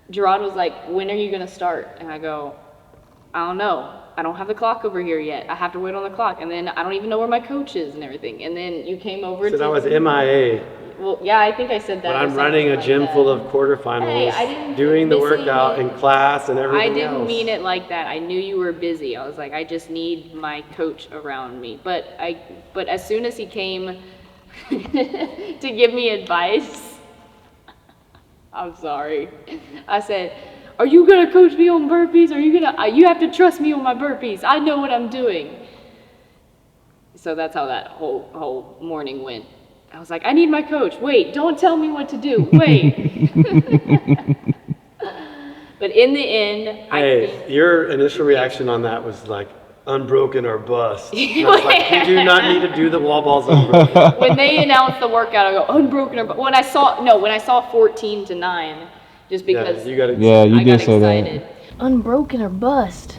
S5: Gerard was like, when are you gonna start? And I go, I don't know. I don't have the clock over here yet. I have to wait on the clock. And then I don't even know where my coach is and everything. And then you came over
S3: So that was MIA.
S5: Well, yeah, I think I said that.
S3: But I'm running a gym full of quarterfinals,
S5: Hey, I didn't
S3: doing the
S5: busy.
S3: workout in class and everything
S5: I didn't
S3: else.
S5: mean it like that. I knew you were busy. I was like, I just need my coach around me. But as soon as he came to give me advice, I'm sorry. I said, are you gonna coach me on burpees? You have to trust me on my burpees. I know what I'm doing. So that's how that whole morning went. I was like, I need my coach. Wait, don't tell me what to do. Wait. But in the end,
S3: your initial reaction on that was like unbroken or bust. I was like, you do not need to do the wall balls unbroken.
S5: when they announced the workout, I go unbroken or bust. When I saw 14 to 9, just because
S3: you got
S2: you did say
S5: excited.
S2: that.
S5: Unbroken or bust.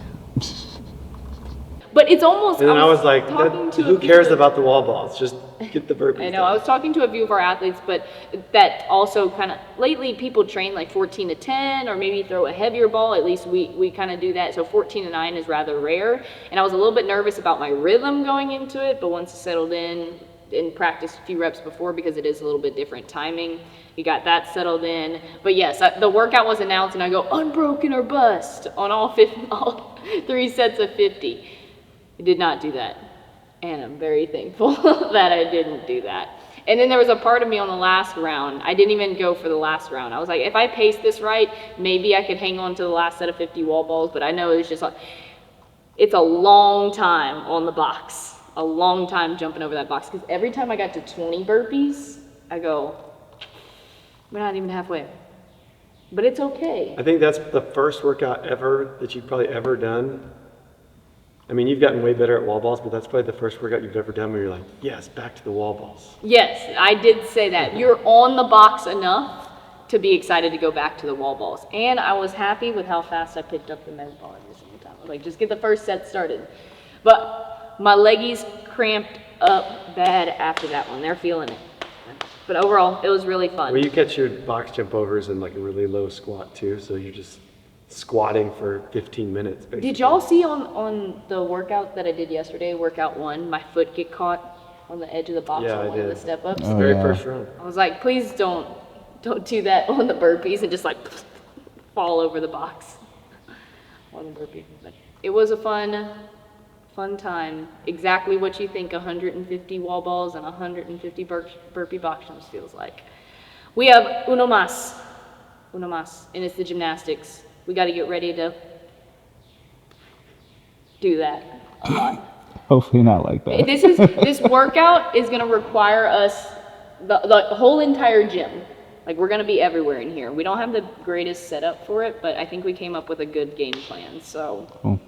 S5: But it's almost.
S3: And then I was like, who cares about the wall balls? Just get the burpees.
S5: I know. I was talking to a few of our athletes, but that also kind of lately people train like 14 to 10 or maybe throw a heavier ball. At least we kind of do that. So 14 to 9 is rather rare. And I was a little bit nervous about my rhythm going into it, but once it settled in and practiced a few reps before because it is a little bit different timing. You got that settled in. But yes, the workout was announced and I go unbroken or bust on all 3 sets of 50. I did not do that. And I'm very thankful that I didn't do that. And then there was a part of me on the last round. I didn't even go for the last round. I was like, if I pace this right, maybe I could hang on to the last set of 50 wall balls. But I know it's just like, it's a long time on the box. A long time jumping over that box. Because every time I got to 20 burpees, I go, we're not even halfway. But it's okay.
S3: I think that's the first workout ever that you've probably ever done I mean, you've gotten way better at wall balls, but that's probably the first workout you've ever done where you're like, yes, back to the wall balls.
S5: Yes, I did say that. You're on the box enough to be excited to go back to the wall balls. And I was happy with how fast I picked up the med ball every single time. I was like, just get the first set started. But my leggies cramped up bad after that one. They're feeling it. But overall, it was really fun.
S3: Well, you catch your box jump overs in like a really low squat too, so you're just squatting for 15 minutes, basically.
S5: Did y'all see on the workout that I did yesterday, workout 1, my foot get caught on the edge of the box
S3: Yeah,
S5: on
S3: I
S5: one of the
S3: did.
S5: step ups?
S2: Oh,
S3: Very
S2: yeah.
S3: first round.
S5: I was like, please don't do that on the burpees and just like fall over the box on the burpee. But it was a fun time. Exactly what you think 150 wall balls and 150 burpee box jumps feels like. We have uno más, and it's the gymnastics. We got to get ready to do that a lot.
S2: Hopefully not like that.
S5: This workout is gonna require us the whole entire gym. Like we're gonna be everywhere in here. We don't have the greatest setup for it, but I think we came up with a good game plan. So
S2: Cool.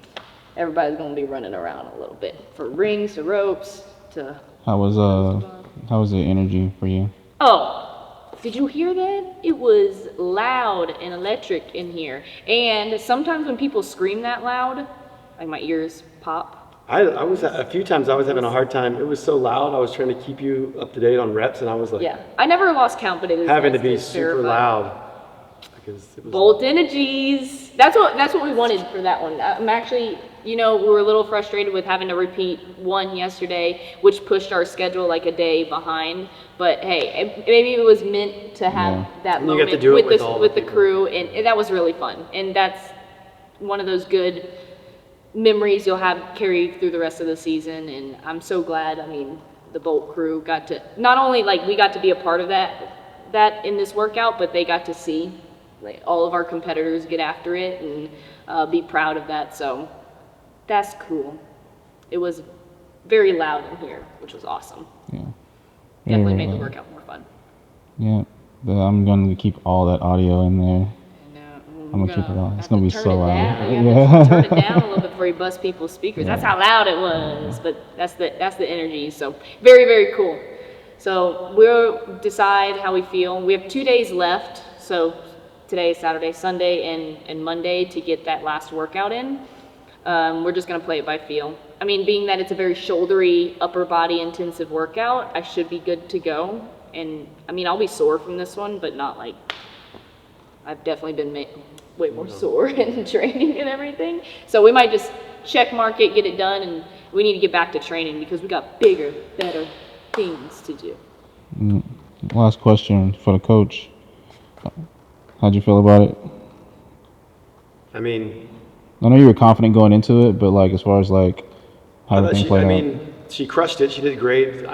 S5: everybody's gonna be running around a little bit for rings to ropes to.
S2: How was the energy for you?
S5: Oh, did you hear that? It was loud and electric in here. And sometimes when people scream that loud, like my ears pop.
S3: I was a few times I was having a hard time. It was so loud. I was trying to keep you up to date on reps, and I was like,
S5: Yeah, I never lost count, but it was
S3: having to
S5: nice
S3: be
S5: to
S3: super
S5: verify.
S3: loud because it was.
S5: Bolt energies. That's what we wanted for that one. I'm actually, we were a little frustrated with having to repeat one yesterday, which pushed our schedule like a day behind. But hey, maybe it was meant to have that
S3: And you
S5: moment
S3: got to do it
S5: with
S3: with
S5: the
S3: people.
S5: crew, and that was really fun. And that's one of those good memories you'll have carried through the rest of the season. And I'm so glad. I mean, the Bolt crew got to not only like we got to be a part of that in this workout, but they got to see like all of our competitors get after it and be proud of that. So that's cool. It was very loud in here, which was awesome.
S2: Yeah.
S5: Definitely
S2: Very
S5: made the
S2: loud.
S5: workout more fun.
S2: Yeah. I'm going to keep all that audio in there. I'm gonna keep it on. It's gonna be so loud.
S5: Yeah. Turn it down a little bit before you bust people's speakers. That's how loud it was, but that's the energy. So very, very cool. So we'll decide how we feel. We have 2 days left. So today is Saturday, Sunday, and Monday to get that last workout in. We're just gonna play it by feel. I mean, being that it's a very shouldery, upper body intensive workout, I should be good to go. And I mean, I'll be sore from this one, but not like, I've definitely been way more sore in training and everything. So we might just check mark it, get it done, and we need to get back to training because we got bigger, better things to do.
S2: Last question for the coach. How'd you feel about it?
S3: I mean,
S2: I know you were confident going into it, but like as far as like how everything played out.
S3: she crushed it. She did great.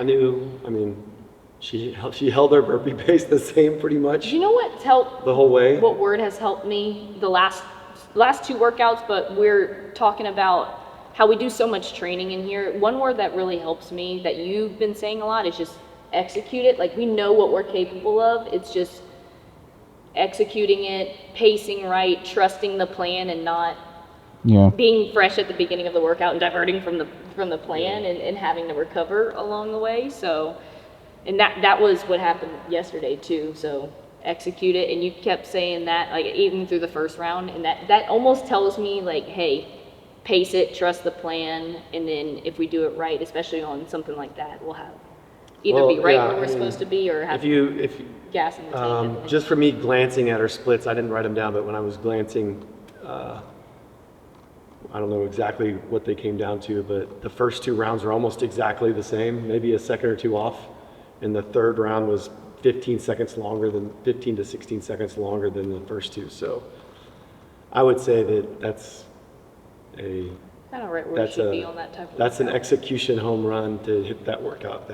S3: She held her burpee pace the same pretty much
S5: You know what's helped?
S3: the whole way.
S5: What word has helped me the last 2 workouts, but we're talking about how we do so much training in here. One word that really helps me that you've been saying a lot is just execute it. Like we know what we're capable of. It's just executing it, pacing right, trusting the plan, and not being fresh at the beginning of the workout and diverting from the plan and having to recover along the way. So, and that was what happened yesterday too. So execute it, and you kept saying that like even through the first round, and that almost tells me like, hey, pace it, trust the plan, and then if we do it right, especially on something like that, we'll have either be right where we're supposed to be or have gas in the tank.
S3: Just for me glancing at her splits, I didn't write them down, but when I was glancing, I don't know exactly what they came down to, but the first 2 rounds are almost exactly the same, maybe a second or 2 off, and the third round was 15 to 16 seconds longer than the first 2. So I would say that's
S5: Kind of right where we should be on that type of
S3: that's an
S5: workout.
S3: execution home run to hit that workout.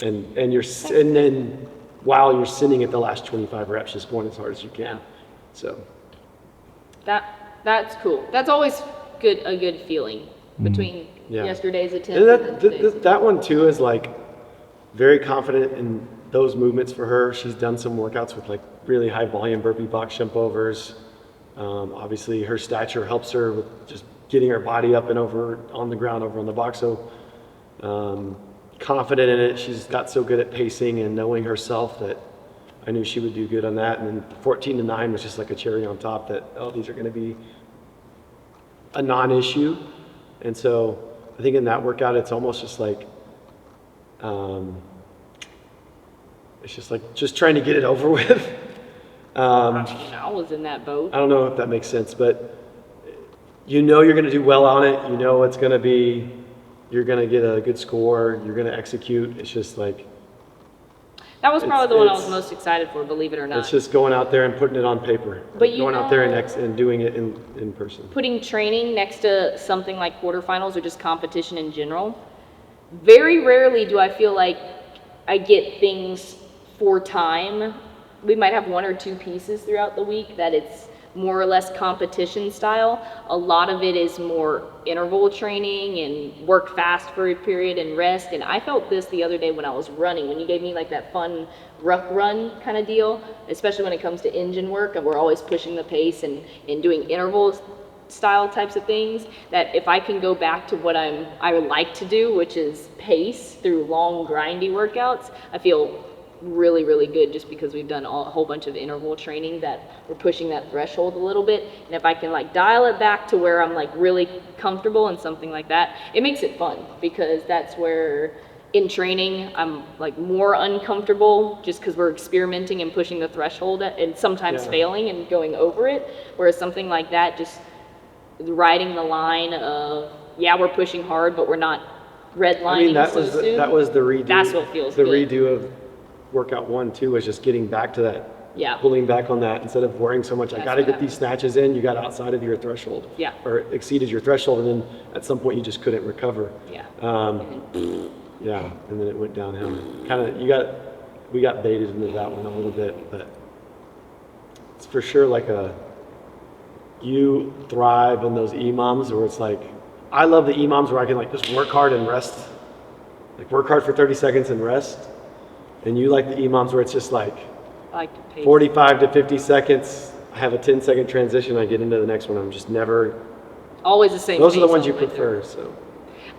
S3: And then while you're sitting at the last 25 reps, just going as hard as you can. So
S5: that's cool. That's always a good feeling between yesterday's attempt
S3: and
S5: and
S3: that one too is like very confident in those movements for her. She's done some workouts with like really high volume burpee box jump overs. Obviously her stature helps her with just getting her body up and over on the ground over on the box. So confident in it. She's got so good at pacing and knowing herself that I knew she would do good on that. And then 14-9 was just like a cherry on top that, oh, these are going to be a non-issue. And so I think in that workout, it's almost just like, it's just like, just trying to get it over with.
S1: I was in that boat.
S3: I don't know if that makes sense, but you know you're going to do well on it. You know it's going to be, you're going to get a good score. You're going to execute. It's just like,
S1: that was probably the one I was most excited for, believe it or not.
S3: it's just going out there and putting it on paper.
S1: But
S3: going out there and doing it in person.
S1: Putting training next to something like quarterfinals or just competition in general, very rarely do I feel like I get things for time. We might have 1 or 2 pieces throughout the week that it's more or less competition style. A lot of it is more interval training and work fast for a period and rest. And I felt this the other day when I was running, when you gave me like that fun ruck run kind of deal, especially when it comes to engine work, and we're always pushing the pace and doing interval style types of things, that if I can go back to what I like to do, which is pace through long grindy workouts, I feel really, really good, just because we've done a whole bunch of interval training that we're pushing that threshold a little bit. And if I can like dial it back to where I'm like really comfortable and something like that, it makes it fun, because that's where in training I'm like more uncomfortable, just because we're experimenting and pushing the threshold and sometimes failing and going over it. Whereas something like that, just riding the line of, yeah, we're pushing hard, but we're not redlining.
S3: I mean, that was the redo.
S1: That's what feels
S3: the
S1: good.
S3: redo of workout 1 too, was just getting back to that.
S1: Yeah.
S3: Pulling back on that instead of worrying so much. I got to get these snatches in. You got outside of your threshold.
S1: Yeah.
S3: Or exceeded your threshold, and then at some point you just couldn't recover.
S1: Yeah.
S3: Yeah, and then it went downhill. We got baited into that one a little bit, but it's for sure like you thrive on those EMOMs where it's like, I love the EMOMs where I can like just work hard and rest, like work hard for 30 seconds and rest. And you like the EMOMs where it's just like,
S1: I like to pace.
S3: 45 to 50 seconds, I have a 10-second transition, I get into the next one. I'm just never...
S1: Always the same.
S3: Those are the ones
S1: pace
S3: you
S1: all the way
S3: prefer,
S1: through.
S3: so...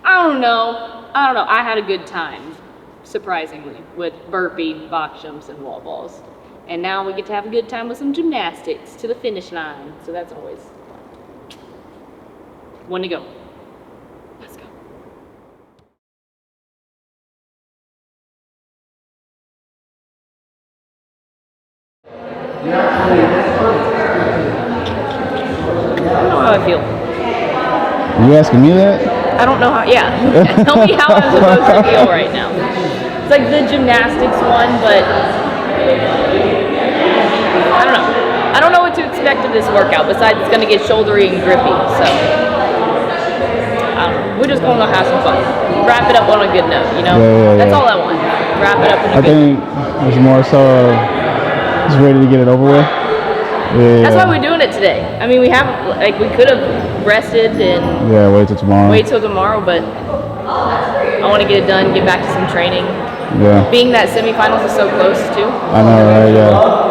S1: I don't know. I had a good time, surprisingly, with burpee, box jumps, and wall balls. And now we get to have a good time with some gymnastics to the finish line. So that's always fun. 1 to go. Let's go. I don't know how I feel.
S2: Are you asking me that?
S1: I don't know how, yeah. Tell me how I'm supposed to feel right now. It's like the gymnastics one, but I don't know. I don't know what to expect of this workout, besides it's going to get shouldery and grippy, so I don't know. We're just going to have some fun. Wrap it up on a good note, you know? That's all I want. Wrap it up on a good note.
S2: I think it's more so just ready to get it over with. Yeah.
S1: That's why we're doing it today. I mean, we could have rested and wait till tomorrow, but I want to get it done, get back to some training.
S2: Yeah.
S1: Being that semifinals is so close too.
S2: I know, right? Yeah.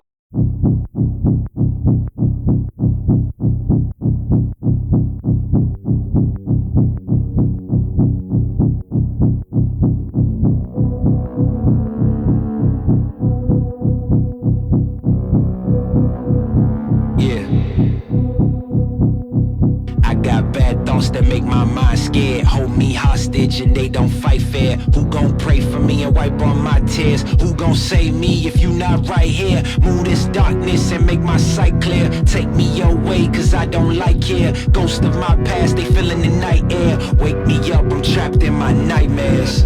S4: That make my mind scared, hold me hostage and they don't fight fair. Who gon' pray for me and wipe on my tears? Who gon' save me if you not right here? Move this darkness and make my sight clear. Take me your way cause I don't like here. Ghosts of my past, they feeling the night air. Wake me up, I'm trapped in my nightmares.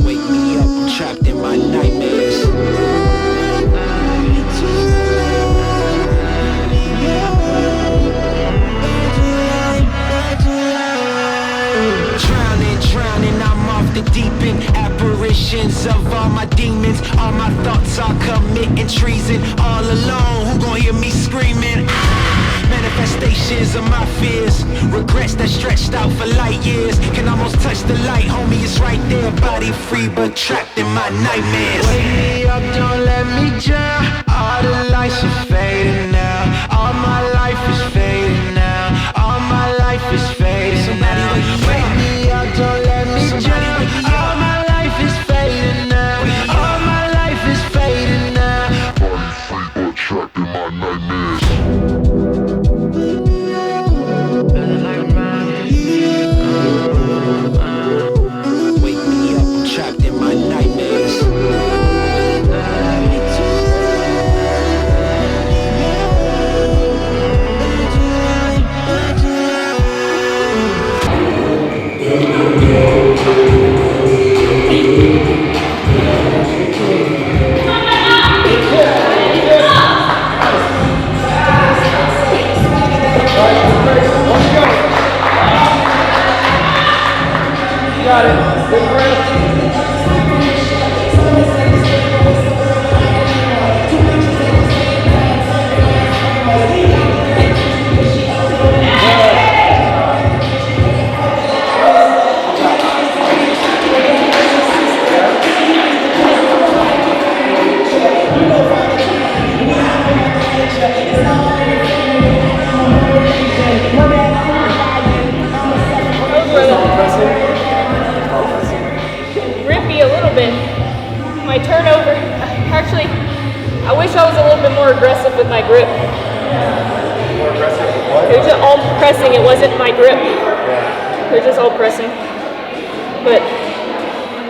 S4: Wake me up, I'm trapped in my nightmares. Drowning, I'm off the deep end. Apparitions of all my demons. All my thoughts are committing treason. All alone, who gon' hear me screaming? images of my fears, regrets that stretched out for light years. Can almost touch the light, homie, it's right there. Body free but trapped in my nightmares. Wake me up, don't let me drown. All the lights are fading now. All my life is fading now. All my life is fading now. Wake me up, don't let me drown. All my life is fading now. All my life is fading now. Body free but trapped in my nightmares. Wake me up, I'm trapped in my nightmares.
S3: Got it. Good breath.
S5: Grippy a little bit. My turnover. Actually, I wish I was a little bit more aggressive with my grip.
S3: More aggressive with what?
S5: It was just all pressing. It wasn't my grip. They're just all pressing. But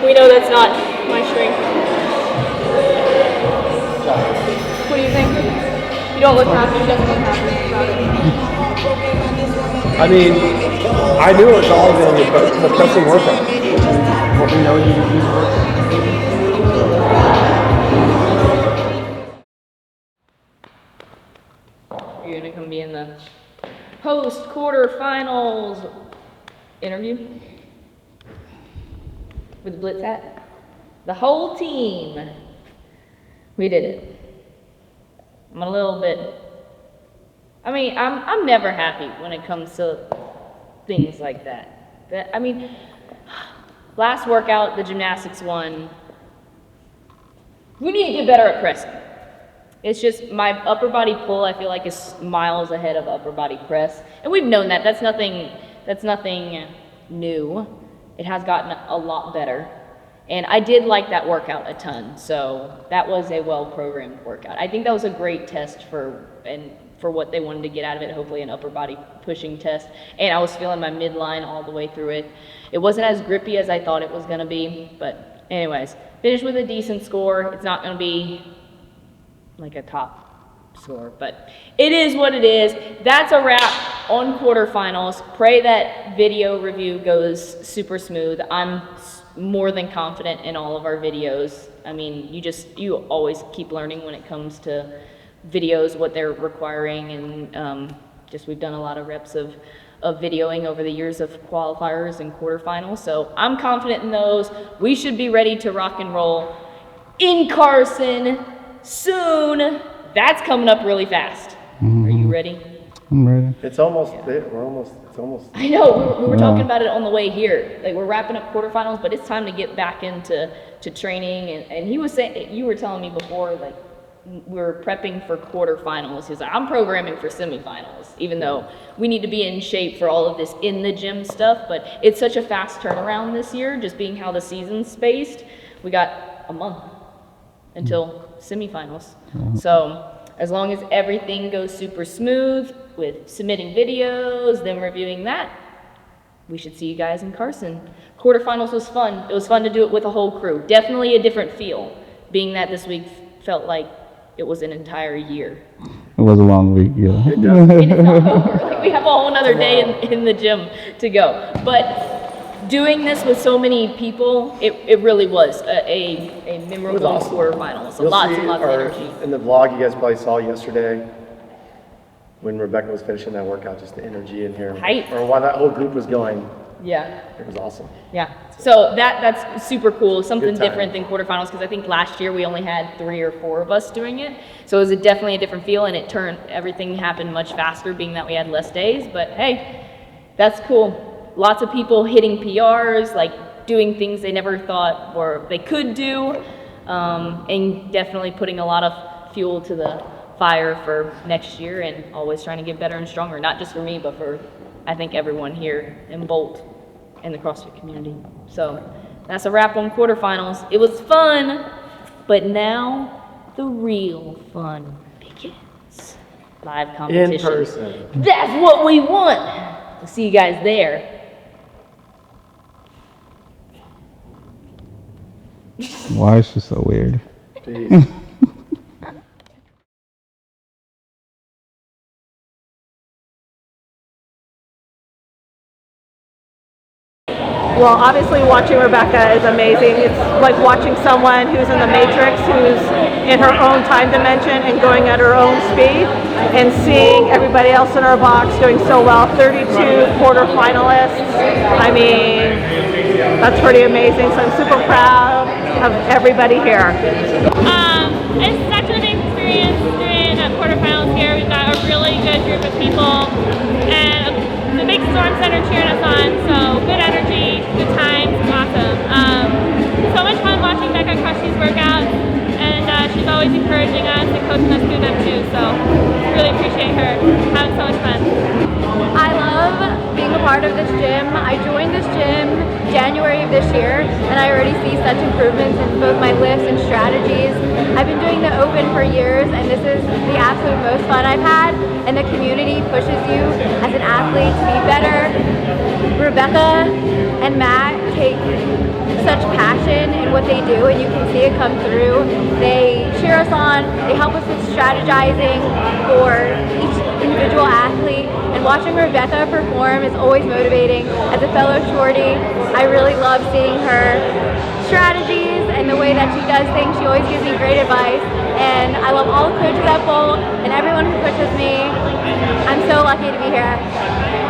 S5: we know that's not my strength. What do you think? You don't look happy. You don't look happy about it.
S3: I mean, I knew it was all the pressing workout. What we know you use
S1: You're gonna come be in the post quarterfinals interview with the Blitz hat. The whole team. We did it. I'm a little bit. I mean, I'm never happy when it comes to things like that. I mean, last workout, the gymnastics one. We need to get better at pressing. It's just my upper body pull, I feel like, is miles ahead of upper body press. And we've known that. That's nothing new. It has gotten a lot better. And I did like that workout a ton. So that was a well-programmed workout. I think that was a great test for what they wanted to get out of it, hopefully an upper body pushing test. And I was feeling my midline all the way through it. It wasn't as grippy as I thought it was gonna be, but anyways, finished with a decent score. It's not gonna be like a top score, but it is what it is. That's a wrap on quarterfinals. Pray that video review goes super smooth. I'm more than confident in all of our videos. I mean, you always keep learning when it comes to videos, what they're requiring, and we've done a lot of reps of videoing over the years of qualifiers and quarterfinals, so I'm confident in those. We should be ready to rock and roll in Carson soon. That's coming up really fast. Are you ready?
S2: I'm ready.
S3: It's almost there. It's almost.
S1: I know, we were talking about it on the way here. Like, we're wrapping up quarterfinals, but it's time to get back into training, and he was saying, you were telling me before, like, we're prepping for quarterfinals. He's like, I'm programming for semifinals, even though we need to be in shape for all of this in the gym stuff, but it's such a fast turnaround this year, just being how the season's spaced. We got a month until semifinals. So as long as everything goes super smooth with submitting videos, then reviewing that, we should see you guys in Carson. Quarterfinals was fun. It was fun to do it with a whole crew. Definitely a different feel, being that this week felt like it was an entire year.
S2: It was a long week, yeah.
S1: It is not over. Like, we have a whole other day in the gym to go. But doing this with so many people, it really was a memorable
S3: awesome.
S1: quarterfinals.
S3: You'll
S1: Lots
S3: see
S1: and lots of energy.
S3: in the vlog you guys probably saw yesterday when Rebecca was finishing that workout, just the energy in here.
S1: Hype.
S3: Or while that whole group was going,
S1: Yeah.
S3: It was awesome.
S1: Yeah. So that's super cool. Something
S3: Good time.
S1: different than quarterfinals, because I think last year we only had 3 or 4 of us doing it. So it was definitely a different feel, and everything happened much faster being that we had less days. But hey, that's cool. Lots of people hitting PRs, like doing things they never thought or they could do, and definitely putting a lot of fuel to the fire for next year and always trying to get better and stronger, not just for me, but for I think everyone here in Bolt and the CrossFit community. So that's a wrap on quarterfinals. It was fun, but now the real fun begins. Live competition.
S3: In person.
S1: That's what we want. We'll see you guys there.
S2: Why is she so weird?
S3: Peace.
S7: Well, obviously watching Rebecca is amazing. It's like watching someone who's in the Matrix, who's in her own time dimension and going at her own speed, and seeing everybody else in her box doing so well. 32 quarterfinalists. I mean, that's pretty amazing. So I'm super proud of everybody here.
S5: It's such an amazing experience doing quarterfinals here. We've got a really good group of people, and the big storm center cheering us on. So good energy, good times, awesome. So much fun watching Becca crush these workouts, and she's always encouraging us and coaching us through them too. So really appreciate her having so much fun.
S8: I love being a part of this gym. I joined this gym January of this year, and I already see such improvements in both my lifts and strategies. I've been doing the open for years, and this is the absolute most fun I've had, and the community pushes you as an athlete to be better. Rebecca and Matt take such passion in what they do, and you can see it come through. They cheer us on, they help us with strategizing for each individual athlete, and watching Rebecca perform is always motivating. As a fellow shorty, I really love seeing her strategies and the way that she does things. She always gives me great advice, and I love all the coaches at Bolt and everyone who pushes me. I'm so lucky to be here.